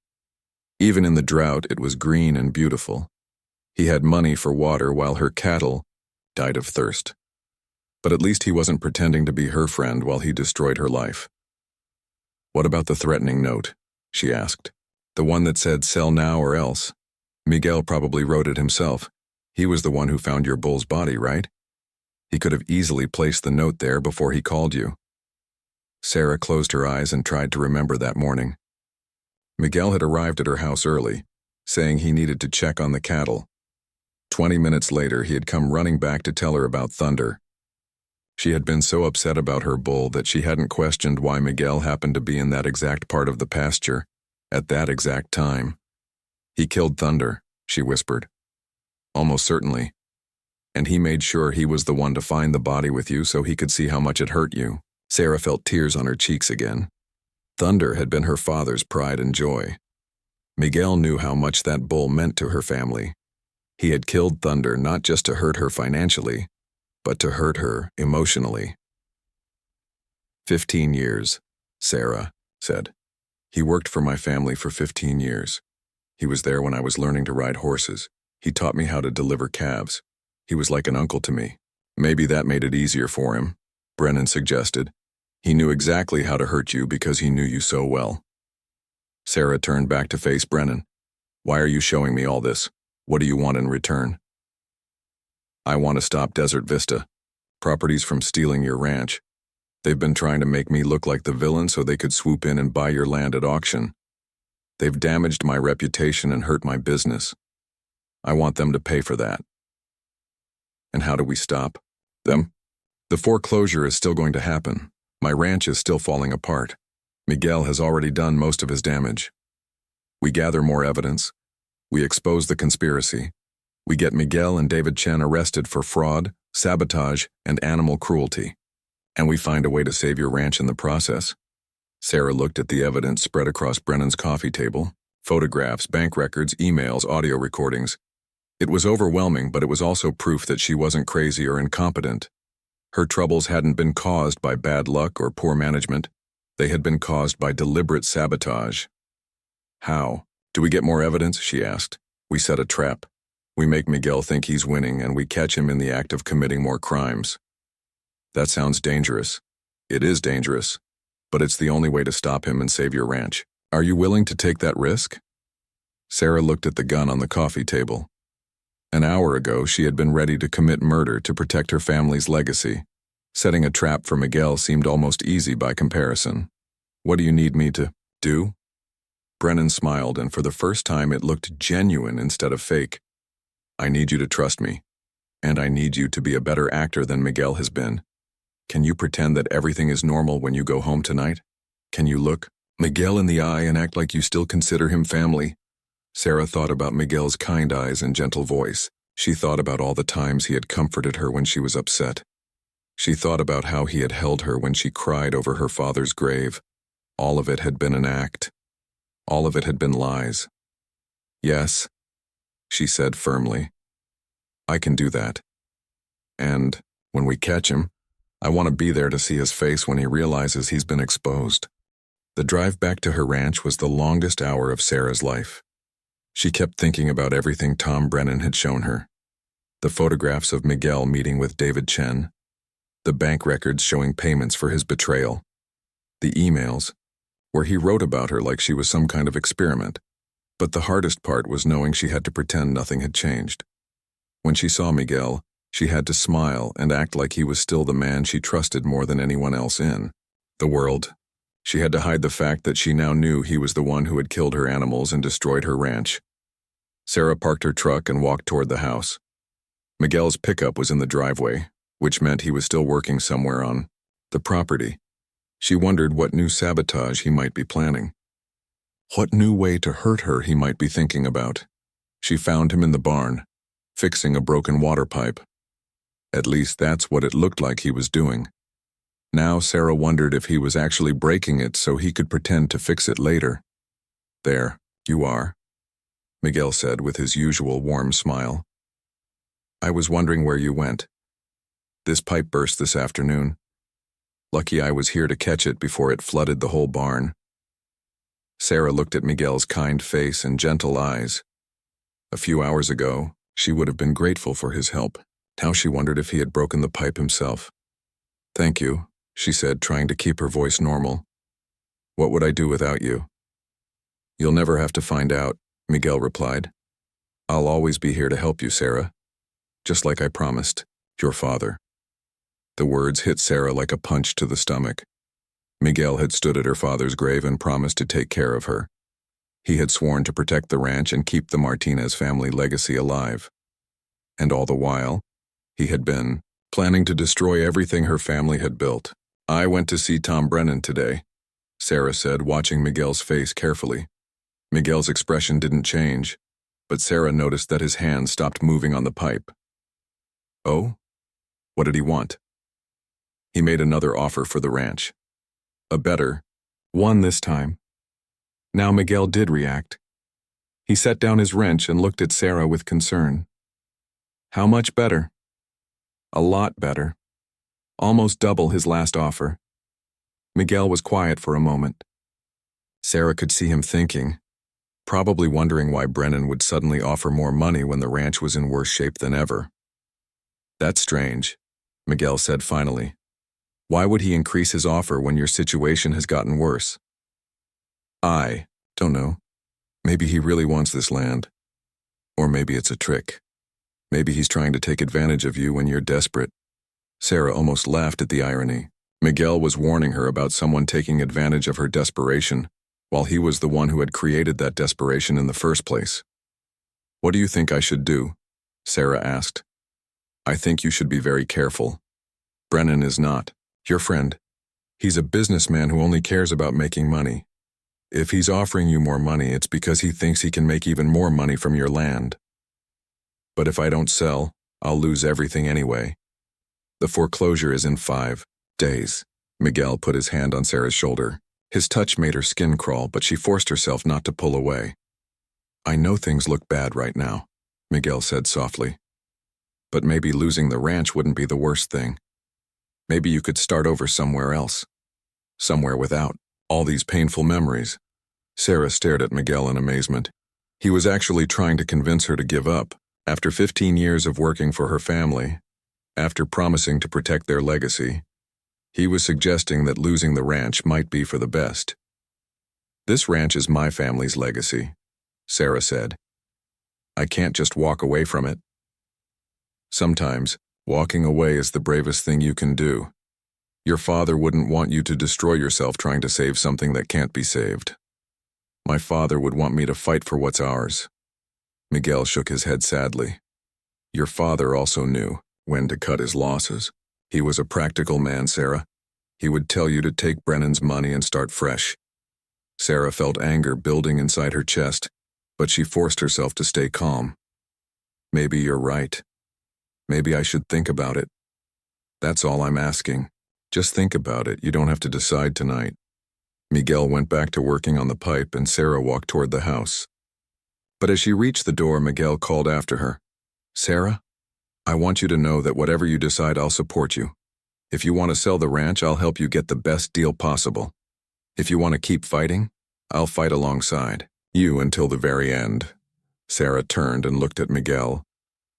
Even in the drought, it was green and beautiful. He had money for water while her cattle died of thirst. But at least he wasn't pretending to be her friend while he destroyed her life. What about the threatening note? She asked. The one that said, sell now or else. Miguel probably wrote it himself. He was the one who found your bull's body, right? He could have easily placed the note there before he called you. Sarah closed her eyes and tried to remember that morning. Miguel had arrived at her house early, saying he needed to check on the cattle. 20 minutes later, he had come running back to tell her about Thunder. She had been so upset about her bull that she hadn't questioned why Miguel happened to be in that exact part of the pasture, at that exact time. He killed Thunder, she whispered. Almost certainly. And he made sure he was the one to find the body with you so he could see how much it hurt you. Sarah felt tears on her cheeks again. Thunder had been her father's pride and joy. Miguel knew how much that bull meant to her family. He had killed Thunder not just to hurt her financially, but to hurt her emotionally. 15 years, Sarah said. He worked for my family for 15 years. He was there when I was learning to ride horses. He taught me how to deliver calves. He was like an uncle to me. Maybe that made it easier for him, Brennan suggested. He knew exactly how to hurt you because he knew you so well. Sarah turned back to face Brennan. Why are you showing me all this? What do you want in return? I want to stop Desert Vista. Properties from stealing your ranch. They've been trying to make me look like the villain so they could swoop in and buy your land at auction. They've damaged my reputation and hurt my business. I want them to pay for that. And how do we stop them? The foreclosure is still going to happen. My ranch is still falling apart. Miguel has already done most of his damage. We gather more evidence. We expose the conspiracy. We get Miguel and David Chen arrested for fraud, sabotage, and animal cruelty. And we find a way to save your ranch in the process. Sarah looked at the evidence spread across Brennan's coffee table. Photographs, bank records, emails, audio recordings. It was overwhelming, but it was also proof that she wasn't crazy or incompetent. Her troubles hadn't been caused by bad luck or poor management. They had been caused by deliberate sabotage. How? Do we get more evidence? She asked. We set a trap. We make Miguel think he's winning, and we catch him in the act of committing more crimes. That sounds dangerous. It is dangerous, but it's the only way to stop him and save your ranch. Are you willing to take that risk? Sarah looked at the gun on the coffee table. An hour ago, she had been ready to commit murder to protect her family's legacy. Setting a trap for Miguel seemed almost easy by comparison. What do you need me to do? Brennan smiled, and for the first time it looked genuine instead of fake. I need you to trust me, and I need you to be a better actor than Miguel has been. Can you pretend that everything is normal when you go home tonight? Can you look Miguel in the eye and act like you still consider him family? Sarah thought about Miguel's kind eyes and gentle voice. She thought about all the times he had comforted her when she was upset. She thought about how he had held her when she cried over her father's grave. All of it had been an act. All of it had been lies. Yes, she said firmly. I can do that. And when we catch him, I want to be there to see his face when he realizes he's been exposed. The drive back to her ranch was the longest hour of Sarah's life. She kept thinking about everything Tom Brennan had shown her. The photographs of Miguel meeting with David Chen, the bank records showing payments for his betrayal, the emails, where he wrote about her like she was some kind of experiment. But the hardest part was knowing she had to pretend nothing had changed. When she saw Miguel, she had to smile and act like he was still the man she trusted more than anyone else in the world. She had to hide the fact that she now knew he was the one who had killed her animals and destroyed her ranch. Sarah parked her truck and walked toward the house. Miguel's pickup was in the driveway, which meant he was still working somewhere on the property. She wondered what new sabotage he might be planning. What new way to hurt her he might be thinking about. She found him in the barn, fixing a broken water pipe. At least that's what it looked like he was doing. Now Sarah wondered if he was actually breaking it so he could pretend to fix it later. "There, you are," Miguel said with his usual warm smile. "I was wondering where you went. This pipe burst this afternoon. Lucky I was here to catch it before it flooded the whole barn." Sarah looked at Miguel's kind face and gentle eyes. A few hours ago, she would have been grateful for his help. Now she wondered if he had broken the pipe himself. "Thank you," she said, trying to keep her voice normal. "What would I do without you?" "You'll never have to find out," Miguel replied. "I'll always be here to help you, Sarah. Just like I promised, your father." The words hit Sarah like a punch to the stomach. Miguel had stood at her father's grave and promised to take care of her. He had sworn to protect the ranch and keep the Martinez family legacy alive. And all the while, he had been planning to destroy everything her family had built. "I went to see Tom Brennan today," Sarah said, watching Miguel's face carefully. Miguel's expression didn't change, but Sarah noticed that his hand stopped moving on the pipe. "Oh? What did he want?" "He made another offer for the ranch. A better one this time." Now Miguel did react. He set down his wrench and looked at Sarah with concern. "How much better?" "A lot better. Almost double his last offer." Miguel was quiet for a moment. Sarah could see him thinking, probably wondering why Brennan would suddenly offer more money when the ranch was in worse shape than ever. "That's strange," Miguel said finally. "Why would he increase his offer when your situation has gotten worse?" "I don't know. Maybe he really wants this land. Or maybe it's a trick. Maybe he's trying to take advantage of you when you're desperate." Sarah almost laughed at the irony. Miguel was warning her about someone taking advantage of her desperation, while he was the one who had created that desperation in the first place. "What do you think I should do?" Sarah asked. "I think you should be very careful. Brennan is not your friend. He's a businessman who only cares about making money. If he's offering you more money, it's because he thinks he can make even more money from your land. But if I don't sell, I'll lose everything anyway. The foreclosure is in 5 days. Miguel put his hand on Sarah's shoulder. His touch made her skin crawl, but she forced herself not to pull away. "I know things look bad right now," Miguel said softly. "But maybe losing the ranch wouldn't be the worst thing. Maybe you could start over somewhere else. Somewhere without all these painful memories." Sarah stared at Miguel in amazement. He was actually trying to convince her to give up. After 15 years of working for her family, after promising to protect their legacy, he was suggesting that losing the ranch might be for the best. "This ranch is my family's legacy," Sarah said. "I can't just walk away from it." "Sometimes, walking away is the bravest thing you can do. Your father wouldn't want you to destroy yourself trying to save something that can't be saved. My father would want me to fight for what's ours." Miguel shook his head sadly. "Your father also knew when to cut his losses. He was a practical man, Sarah. He would tell you to take Brennan's money and start fresh." Sarah felt anger building inside her chest, but she forced herself to stay calm. "Maybe you're right. Maybe I should think about it. That's all I'm asking. Just think about it. You don't have to decide tonight." Miguel went back to working on the pipe and Sarah walked toward the house. But as she reached the door, Miguel called after her. "Sarah, I want you to know that whatever you decide, I'll support you. If you want to sell the ranch, I'll help you get the best deal possible. If you want to keep fighting, I'll fight alongside you until the very end." Sarah turned and looked at Miguel.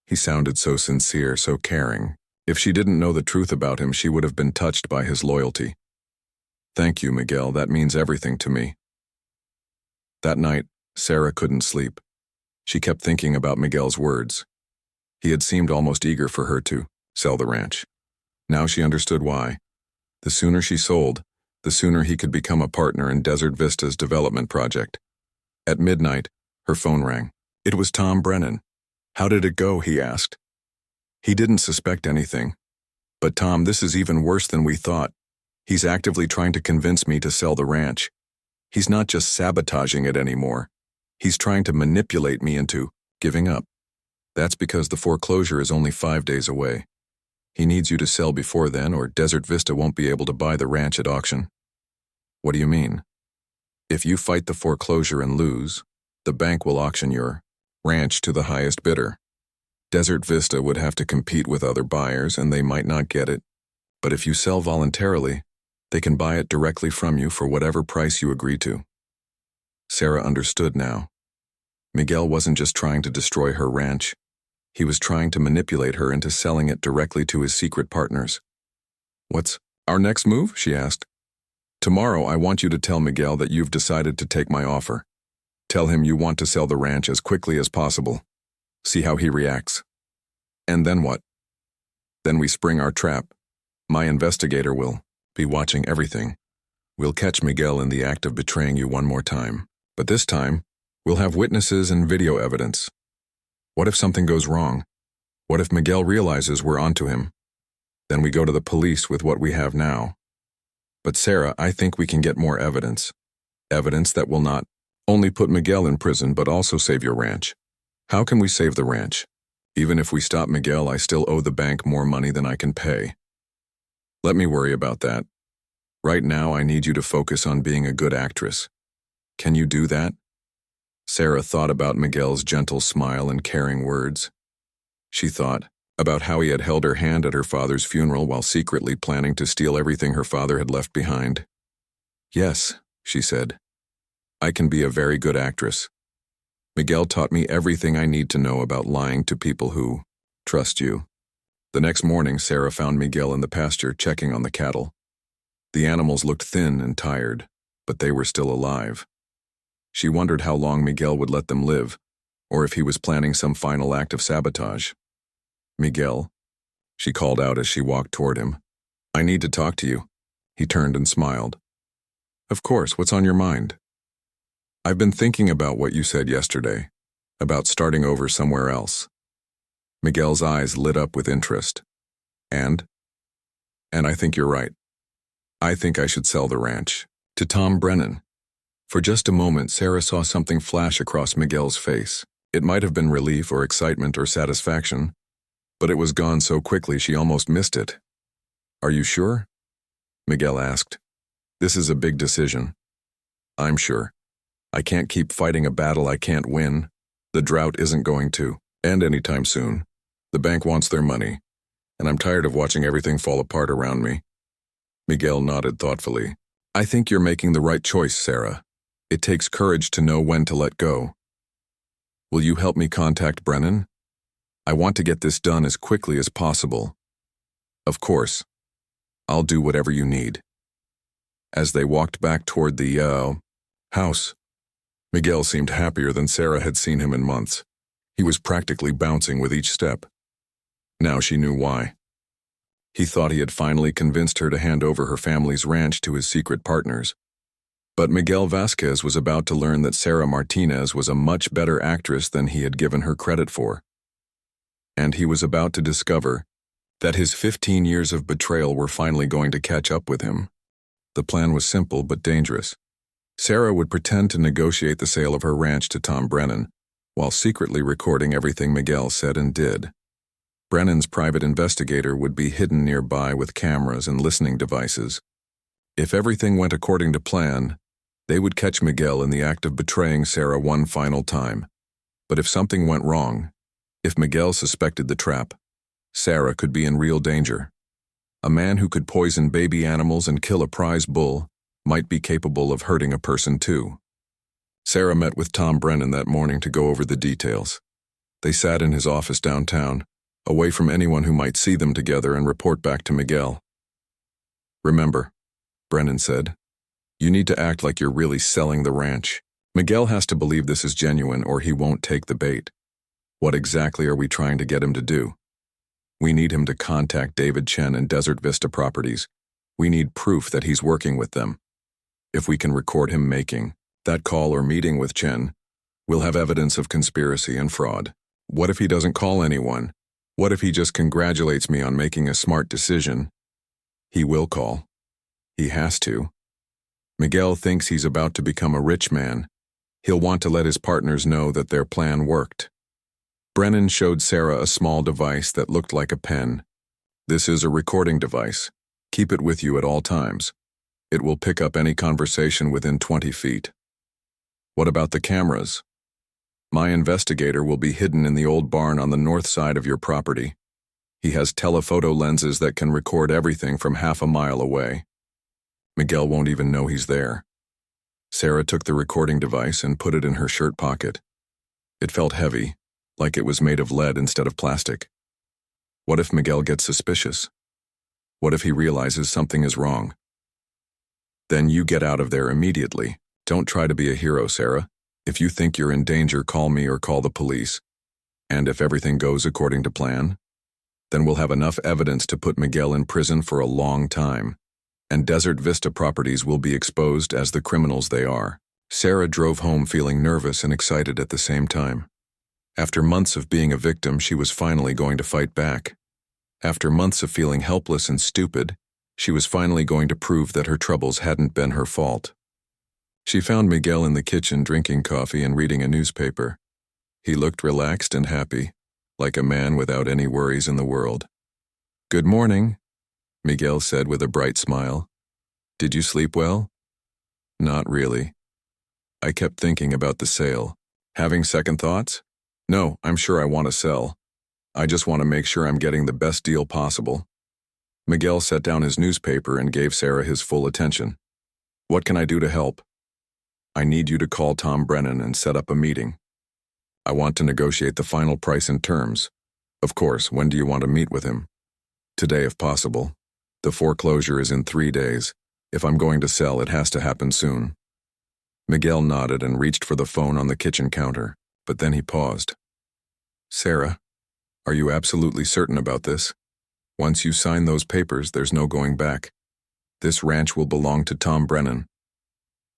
He sounded so sincere, so caring. If she didn't know the truth about him, she would have been touched by his loyalty. "Thank you, Miguel. That means everything to me." That night, Sarah couldn't sleep. She kept thinking about Miguel's words. He had seemed almost eager for her to sell the ranch. Now she understood why. The sooner she sold, the sooner he could become a partner in Desert Vista's development project. At midnight, her phone rang. It was Tom Brennan. "How did it go?" he asked. He didn't suspect anything. "But Tom, this is even worse than we thought. He's actively trying to convince me to sell the ranch. He's not just sabotaging it anymore. He's trying to manipulate me into giving up. That's because the foreclosure is only 5 days away. He needs you to sell before then, or Desert Vista won't be able to buy the ranch at auction." "What do you mean?" "If you fight the foreclosure and lose, the bank will auction your ranch to the highest bidder. Desert Vista would have to compete with other buyers, and they might not get it. But if you sell voluntarily, they can buy it directly from you for whatever price you agree to." Sarah understood now. Miguel wasn't just trying to destroy her ranch. He was trying to manipulate her into selling it directly to his secret partners. "What's our next move?" she asked. "Tomorrow I want you to tell Miguel that you've decided to take my offer. Tell him you want to sell the ranch as quickly as possible. See how he reacts." "And then what?" "Then we spring our trap. My investigator will be watching everything. We'll catch Miguel in the act of betraying you one more time. But this time, we'll have witnesses and video evidence. What if something goes wrong? What if Miguel realizes we're onto him? Then we go to the police with what we have now. But Sarah, I think we can get more evidence. Evidence that will not only put Miguel in prison but also save your ranch." "How can we save the ranch? Even if we stop Miguel, I still owe the bank more money than I can pay." "Let me worry about that. Right now, I need you to focus on being a good actress. Can you do that?" Sarah thought about Miguel's gentle smile and caring words. She thought about how he had held her hand at her father's funeral while secretly planning to steal everything her father had left behind. "Yes," she said. "I can be a very good actress. Miguel taught me everything I need to know about lying to people who trust you." The next morning, Sarah found Miguel in the pasture checking on the cattle. The animals looked thin and tired, but they were still alive. She wondered how long Miguel would let them live, or if he was planning some final act of sabotage. "Miguel," she called out as she walked toward him. "I need to talk to you." He turned and smiled. "Of course, what's on your mind?" "I've been thinking about what you said yesterday, about starting over somewhere else." Miguel's eyes lit up with interest. And I think you're right. I think I should sell the ranch to Tom Brennan." For just a moment, Sarah saw something flash across Miguel's face. It might have been relief or excitement or satisfaction, but it was gone so quickly she almost missed it. "Are you sure?" Miguel asked. "This is a big decision." "I'm sure. I can't keep fighting a battle I can't win. The drought isn't going to end anytime soon. The bank wants their money, and I'm tired of watching everything fall apart around me." Miguel nodded thoughtfully. "I think you're making the right choice, Sarah. It takes courage to know when to let go. Will you help me contact Brennan? I want to get this done as quickly as possible." "Of course. I'll do whatever you need." As they walked back toward the house, Miguel seemed happier than Sarah had seen him in months. He was practically bouncing with each step. Now she knew why. He thought he had finally convinced her to hand over her family's ranch to his secret partners. But Miguel Vasquez was about to learn that Sarah Martinez was a much better actress than he had given her credit for. And he was about to discover that his 15 years of betrayal were finally going to catch up with him. The plan was simple but dangerous. Sarah would pretend to negotiate the sale of her ranch to Tom Brennan, while secretly recording everything Miguel said and did. Brennan's private investigator would be hidden nearby with cameras and listening devices. If everything went according to plan, they would catch Miguel in the act of betraying Sarah one final time. But if something went wrong, if Miguel suspected the trap, Sarah could be in real danger. A man who could poison baby animals and kill a prize bull might be capable of hurting a person too. Sarah met with Tom Brennan that morning to go over the details. They sat in his office downtown, away from anyone who might see them together and report back to Miguel. "Remember," Brennan said, "you need to act like you're really selling the ranch. Miguel has to believe this is genuine or he won't take the bait. What exactly are we trying to get him to do? We need him to contact David Chen and Desert Vista Properties. We need proof that he's working with them. If we can record him making that call or meeting with Chen, we'll have evidence of conspiracy and fraud. What if he doesn't call anyone? What if he just congratulates me on making a smart decision? He will call. He has to. Miguel thinks he's about to become a rich man. He'll want to let his partners know that their plan worked." Brennan showed Sarah a small device that looked like a pen. "This is a recording device. Keep it with you at all times. It will pick up any conversation within 20 feet. What about the cameras? My investigator will be hidden in the old barn on the north side of your property. He has telephoto lenses that can record everything from half a mile away. Miguel won't even know he's there." Sarah took the recording device and put it in her shirt pocket. It felt heavy, like it was made of lead instead of plastic. What if Miguel gets suspicious? What if he realizes something is wrong? "Then you get out of there immediately. Don't try to be a hero, Sarah. If you think you're in danger, call me or call the police. And if everything goes according to plan, then we'll have enough evidence to put Miguel in prison for a long time, and Desert Vista Properties will be exposed as the criminals they are." Sarah drove home feeling nervous and excited at the same time. After months of being a victim, she was finally going to fight back. After months of feeling helpless and stupid, she was finally going to prove that her troubles hadn't been her fault. She found Miguel in the kitchen drinking coffee and reading a newspaper. He looked relaxed and happy, like a man without any worries in the world. "Good morning," Miguel said with a bright smile. "Did you sleep well?" "Not really. I kept thinking about the sale. Having second thoughts? No, I'm sure I want to sell. I just want to make sure I'm getting the best deal possible." Miguel set down his newspaper and gave Sarah his full attention. "What can I do to help?" "I need you to call Tom Brennan and set up a meeting. I want to negotiate the final price and terms. Of course, when do you want to meet with him?" "Today if possible. The foreclosure is in 3 days. If I'm going to sell, it has to happen soon." Miguel nodded and reached for the phone on the kitchen counter, but then he paused. "Sarah, are you absolutely certain about this? Once you sign those papers, there's no going back. This ranch will belong to Tom Brennan."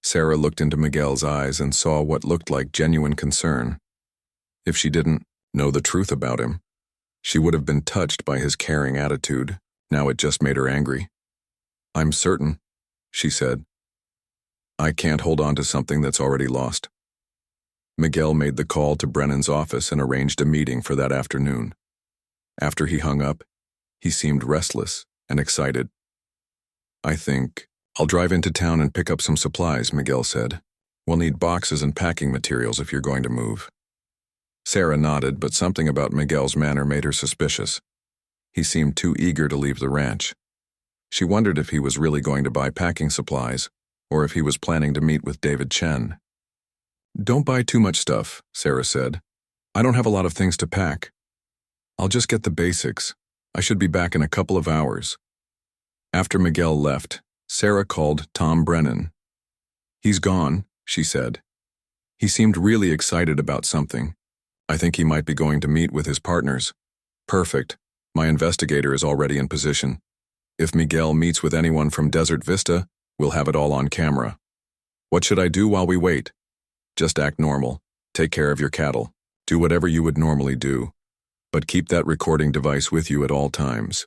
Sarah looked into Miguel's eyes and saw what looked like genuine concern. If she didn't know the truth about him, she would have been touched by his caring attitude. Now it just made her angry. "I'm certain," she said. "I can't hold on to something that's already lost." Miguel made the call to Brennan's office and arranged a meeting for that afternoon. After he hung up, he seemed restless and excited. "I think I'll drive into town and pick up some supplies," Miguel said. "We'll need boxes and packing materials if you're going to move." Sarah nodded, but something about Miguel's manner made her suspicious. He seemed too eager to leave the ranch. She wondered if he was really going to buy packing supplies, or if he was planning to meet with David Chen. "Don't buy too much stuff," Sarah said. "I don't have a lot of things to pack. I'll just get the basics. I should be back in a couple of hours." After Miguel left, Sarah called Tom Brennan. "He's gone," she said. "He seemed really excited about something. I think he might be going to meet with his partners." "Perfect. My investigator is already in position. If Miguel meets with anyone from Desert Vista, we'll have it all on camera. What should I do while we wait?" "Just act normal. Take care of your cattle. Do whatever you would normally do. But keep that recording device with you at all times."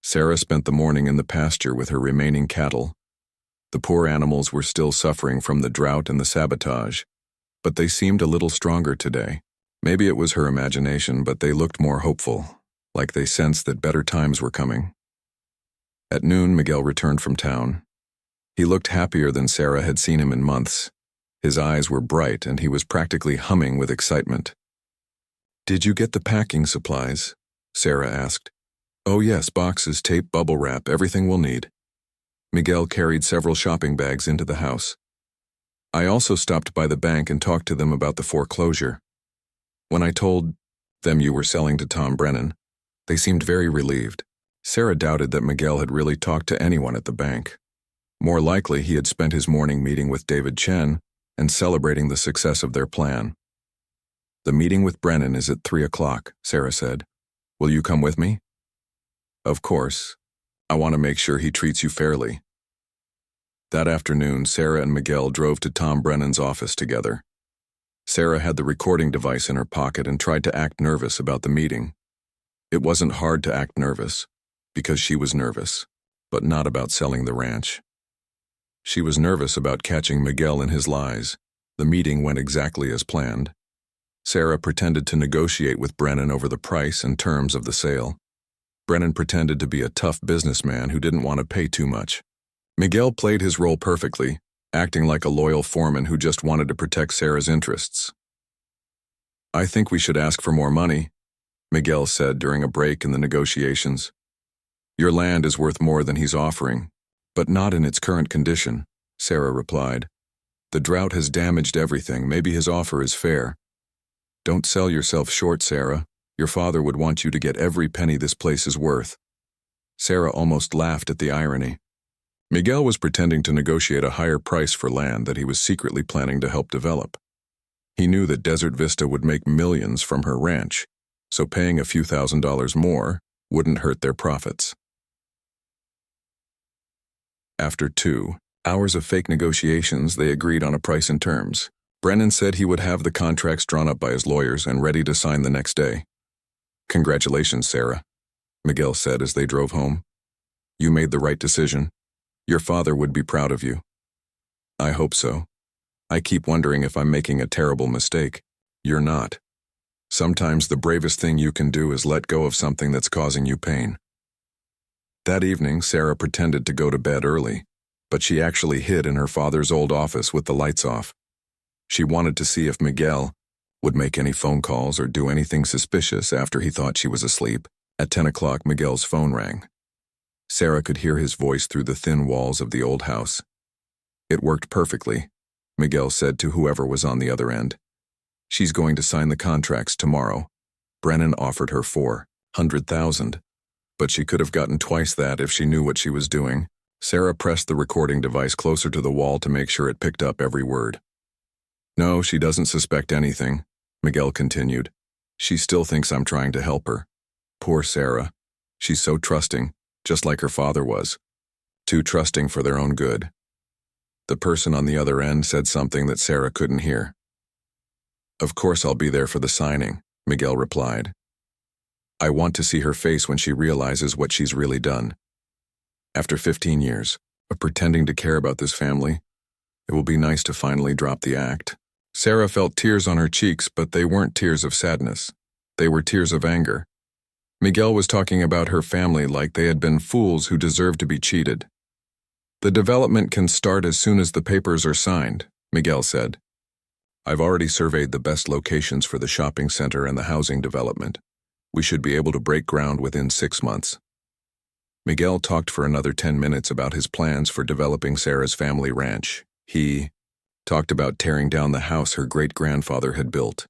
Sarah spent the morning in the pasture with her remaining cattle. The poor animals were still suffering from the drought and the sabotage, but they seemed a little stronger today. Maybe it was her imagination, but they looked more hopeful, like they sensed that better times were coming. At noon, Miguel returned from town. He looked happier than Sarah had seen him in months. His eyes were bright and he was practically humming with excitement. "Did you get the packing supplies?" Sarah asked. "Oh yes, boxes, tape, bubble wrap, everything we'll need." Miguel carried several shopping bags into the house. "I also stopped by the bank and talked to them about the foreclosure." When I told them you were selling to Tom Brennan, they seemed very relieved. Sarah doubted that Miguel had really talked to anyone at the bank. More likely, he had spent his morning meeting with David Chen and celebrating the success of their plan. The meeting with Brennan is at 3 o'clock, Sarah said. Will you come with me? Of course. I want to make sure he treats you fairly. That afternoon, Sarah and Miguel drove to Tom Brennan's office together. Sarah had the recording device in her pocket and tried to act nervous about the meeting. It wasn't hard to act nervous, because she was nervous, but not about selling the ranch. She was nervous about catching Miguel in his lies. The meeting went exactly as planned. Sarah pretended to negotiate with Brennan over the price and terms of the sale. Brennan pretended to be a tough businessman who didn't want to pay too much. Miguel played his role perfectly, acting like a loyal foreman who just wanted to protect Sarah's interests. I think we should ask for more money, Miguel said during a break in the negotiations. Your land is worth more than he's offering, but not in its current condition, Sarah replied. The drought has damaged everything. Maybe his offer is fair. Don't sell yourself short, Sarah. Your father would want you to get every penny this place is worth. Sarah almost laughed at the irony. Miguel was pretending to negotiate a higher price for land that he was secretly planning to help develop. He knew that Desert Vista would make millions from her ranch, so paying a few $1,000s more wouldn't hurt their profits. After 2 hours of fake negotiations, they agreed on a price and terms. Brennan said he would have the contracts drawn up by his lawyers and ready to sign the next day. Congratulations, Sarah, Miguel said as they drove home. You made the right decision. Your father would be proud of you. I hope so. I keep wondering if I'm making a terrible mistake. You're not. Sometimes the bravest thing you can do is let go of something that's causing you pain. That evening, Sarah pretended to go to bed early, but she actually hid in her father's old office with the lights off. She wanted to see if Miguel would make any phone calls or do anything suspicious after he thought she was asleep. At 10 o'clock, Miguel's phone rang. Sarah could hear his voice through the thin walls of the old house. It worked perfectly, Miguel said to whoever was on the other end. She's going to sign the contracts tomorrow. Brennan offered her $400,000, but she could have gotten twice that if she knew what she was doing. Sarah pressed the recording device closer to the wall to make sure it picked up every word. No, she doesn't suspect anything, Miguel continued. She still thinks I'm trying to help her. Poor Sarah. She's so trusting, just like her father was. Too trusting for their own good. The person on the other end said something that Sarah couldn't hear. Of course I'll be there for the signing, Miguel replied. I want to see her face when she realizes what she's really done. After 15 years of pretending to care about this family, it will be nice to finally drop the act. Sarah felt tears on her cheeks, but they weren't tears of sadness. They were tears of anger. Miguel was talking about her family like they had been fools who deserved to be cheated. The development can start as soon as the papers are signed, Miguel said. I've already surveyed the best locations for the shopping center and the housing development. We should be able to break ground within 6 months. Miguel talked for another 10 minutes about his plans for developing Sarah's family ranch. He talked about tearing down the house her great-grandfather had built.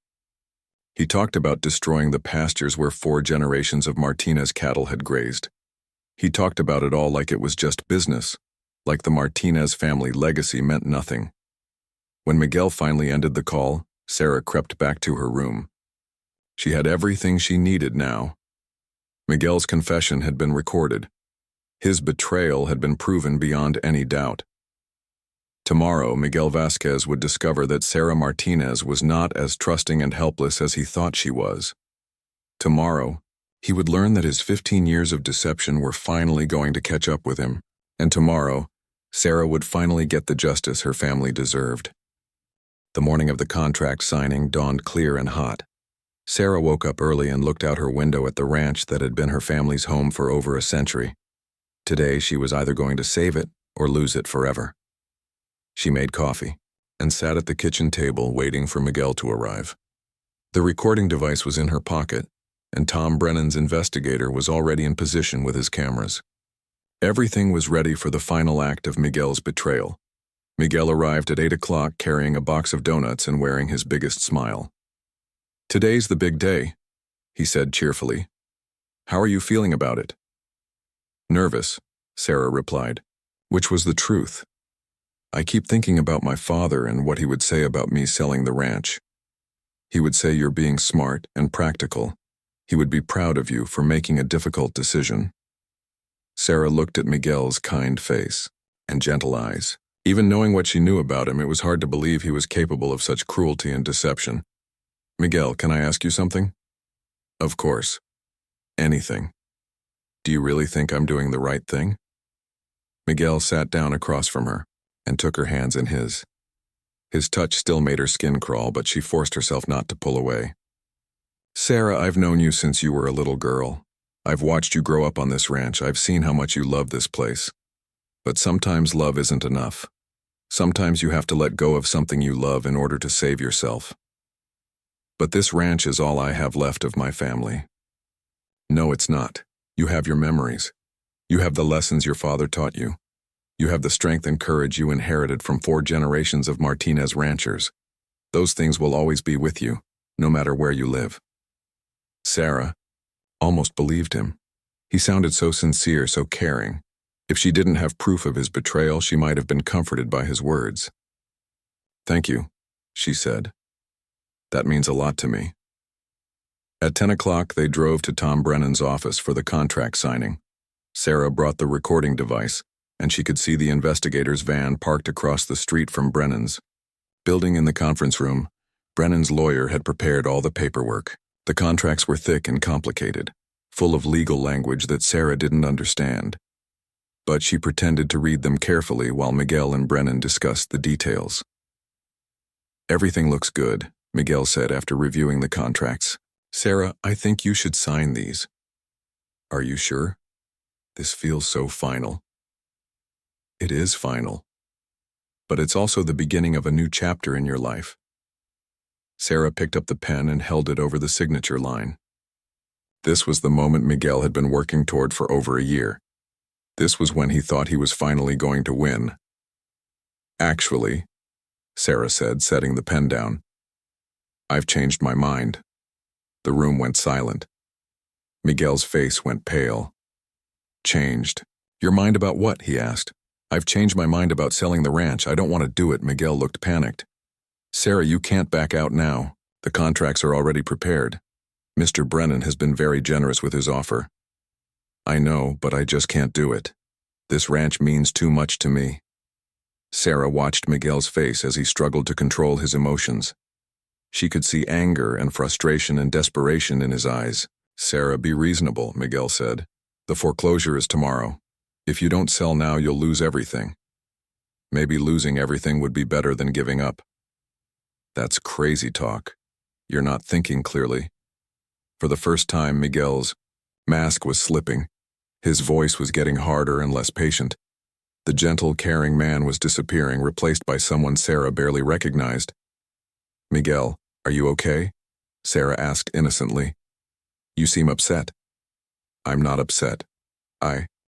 He talked about destroying the pastures where 4 generations of Martinez cattle had grazed. He talked about it all like it was just business, like the Martinez family legacy meant nothing. When Miguel finally ended the call, Sarah crept back to her room. She had everything she needed now. Miguel's confession had been recorded. His betrayal had been proven beyond any doubt. Tomorrow, Miguel Vasquez would discover that Sarah Martinez was not as trusting and helpless as he thought she was. Tomorrow, he would learn that his 15 years of deception were finally going to catch up with him. And tomorrow, Sarah would finally get the justice her family deserved. The morning of the contract signing dawned clear and hot. Sarah woke up early and looked out her window at the ranch that had been her family's home for over a century. Today, she was either going to save it or lose it forever. She made coffee and sat at the kitchen table waiting for Miguel to arrive. The recording device was in her pocket, and Tom Brennan's investigator was already in position with his cameras. Everything was ready for the final act of Miguel's betrayal. Miguel arrived at 8 o'clock carrying a box of donuts and wearing his biggest smile. Today's the big day, he said cheerfully. How are you feeling about it? Nervous, Sarah replied, which was the truth. I keep thinking about my father and what he would say about me selling the ranch. He would say you're being smart and practical. He would be proud of you for making a difficult decision. Sarah looked at Miguel's kind face and gentle eyes. Even knowing what she knew about him, it was hard to believe he was capable of such cruelty and deception. Miguel, can I ask you something? Of course. Anything. Do you really think I'm doing the right thing? Miguel sat down across from her and took her hands in his. His touch still made her skin crawl, but she forced herself not to pull away. Sarah, I've known you since you were a little girl. I've watched you grow up on this ranch. I've seen how much you love this place. But sometimes love isn't enough. Sometimes you have to let go of something you love in order to save yourself. But this ranch is all I have left of my family. No, it's not. You have your memories. You have the lessons your father taught you. You have the strength and courage you inherited from 4 generations of Martinez ranchers. Those things will always be with you, no matter where you live. Sarah almost believed him. He sounded so sincere, so caring. If she didn't have proof of his betrayal, she might have been comforted by his words. Thank you, she said. That means a lot to me. At 10 o'clock, they drove to Tom Brennan's office for the contract signing. Sarah brought the recording device, and she could see the investigator's van parked across the street from Brennan's. Building in the conference room, Brennan's lawyer had prepared all the paperwork. The contracts were thick and complicated, full of legal language that Sarah didn't understand. But she pretended to read them carefully while Miguel and Brennan discussed the details. Everything looks good, Miguel said after reviewing the contracts. Sarah, I think you should sign these. Are you sure? This feels so final. It is final. But it's also the beginning of a new chapter in your life. Sarah picked up the pen and held it over the signature line. This was the moment Miguel had been working toward for over a year. This was when he thought he was finally going to win. Actually, Sarah said, setting the pen down, I've changed my mind. The room went silent. Miguel's face went pale. Changed. Your mind about what? He asked. I've changed my mind about selling the ranch. I don't want to do it. Miguel looked panicked. Sarah, you can't back out now. The contracts are already prepared. Mr. Brennan has been very generous with his offer. I know, but I just can't do it. This ranch means too much to me. Sarah watched Miguel's face as he struggled to control his emotions. She could see anger and frustration and desperation in his eyes. Sarah, be reasonable, Miguel said. The foreclosure is tomorrow. If you don't sell now, you'll lose everything. Maybe losing everything would be better than giving up. That's crazy talk. You're not thinking clearly. For the first time, Miguel's mask was slipping. His voice was getting harder and less patient. The gentle, caring man was disappearing, replaced by someone Sarah barely recognized. Miguel, are you okay? Sarah asked innocently. You seem upset. I'm not upset.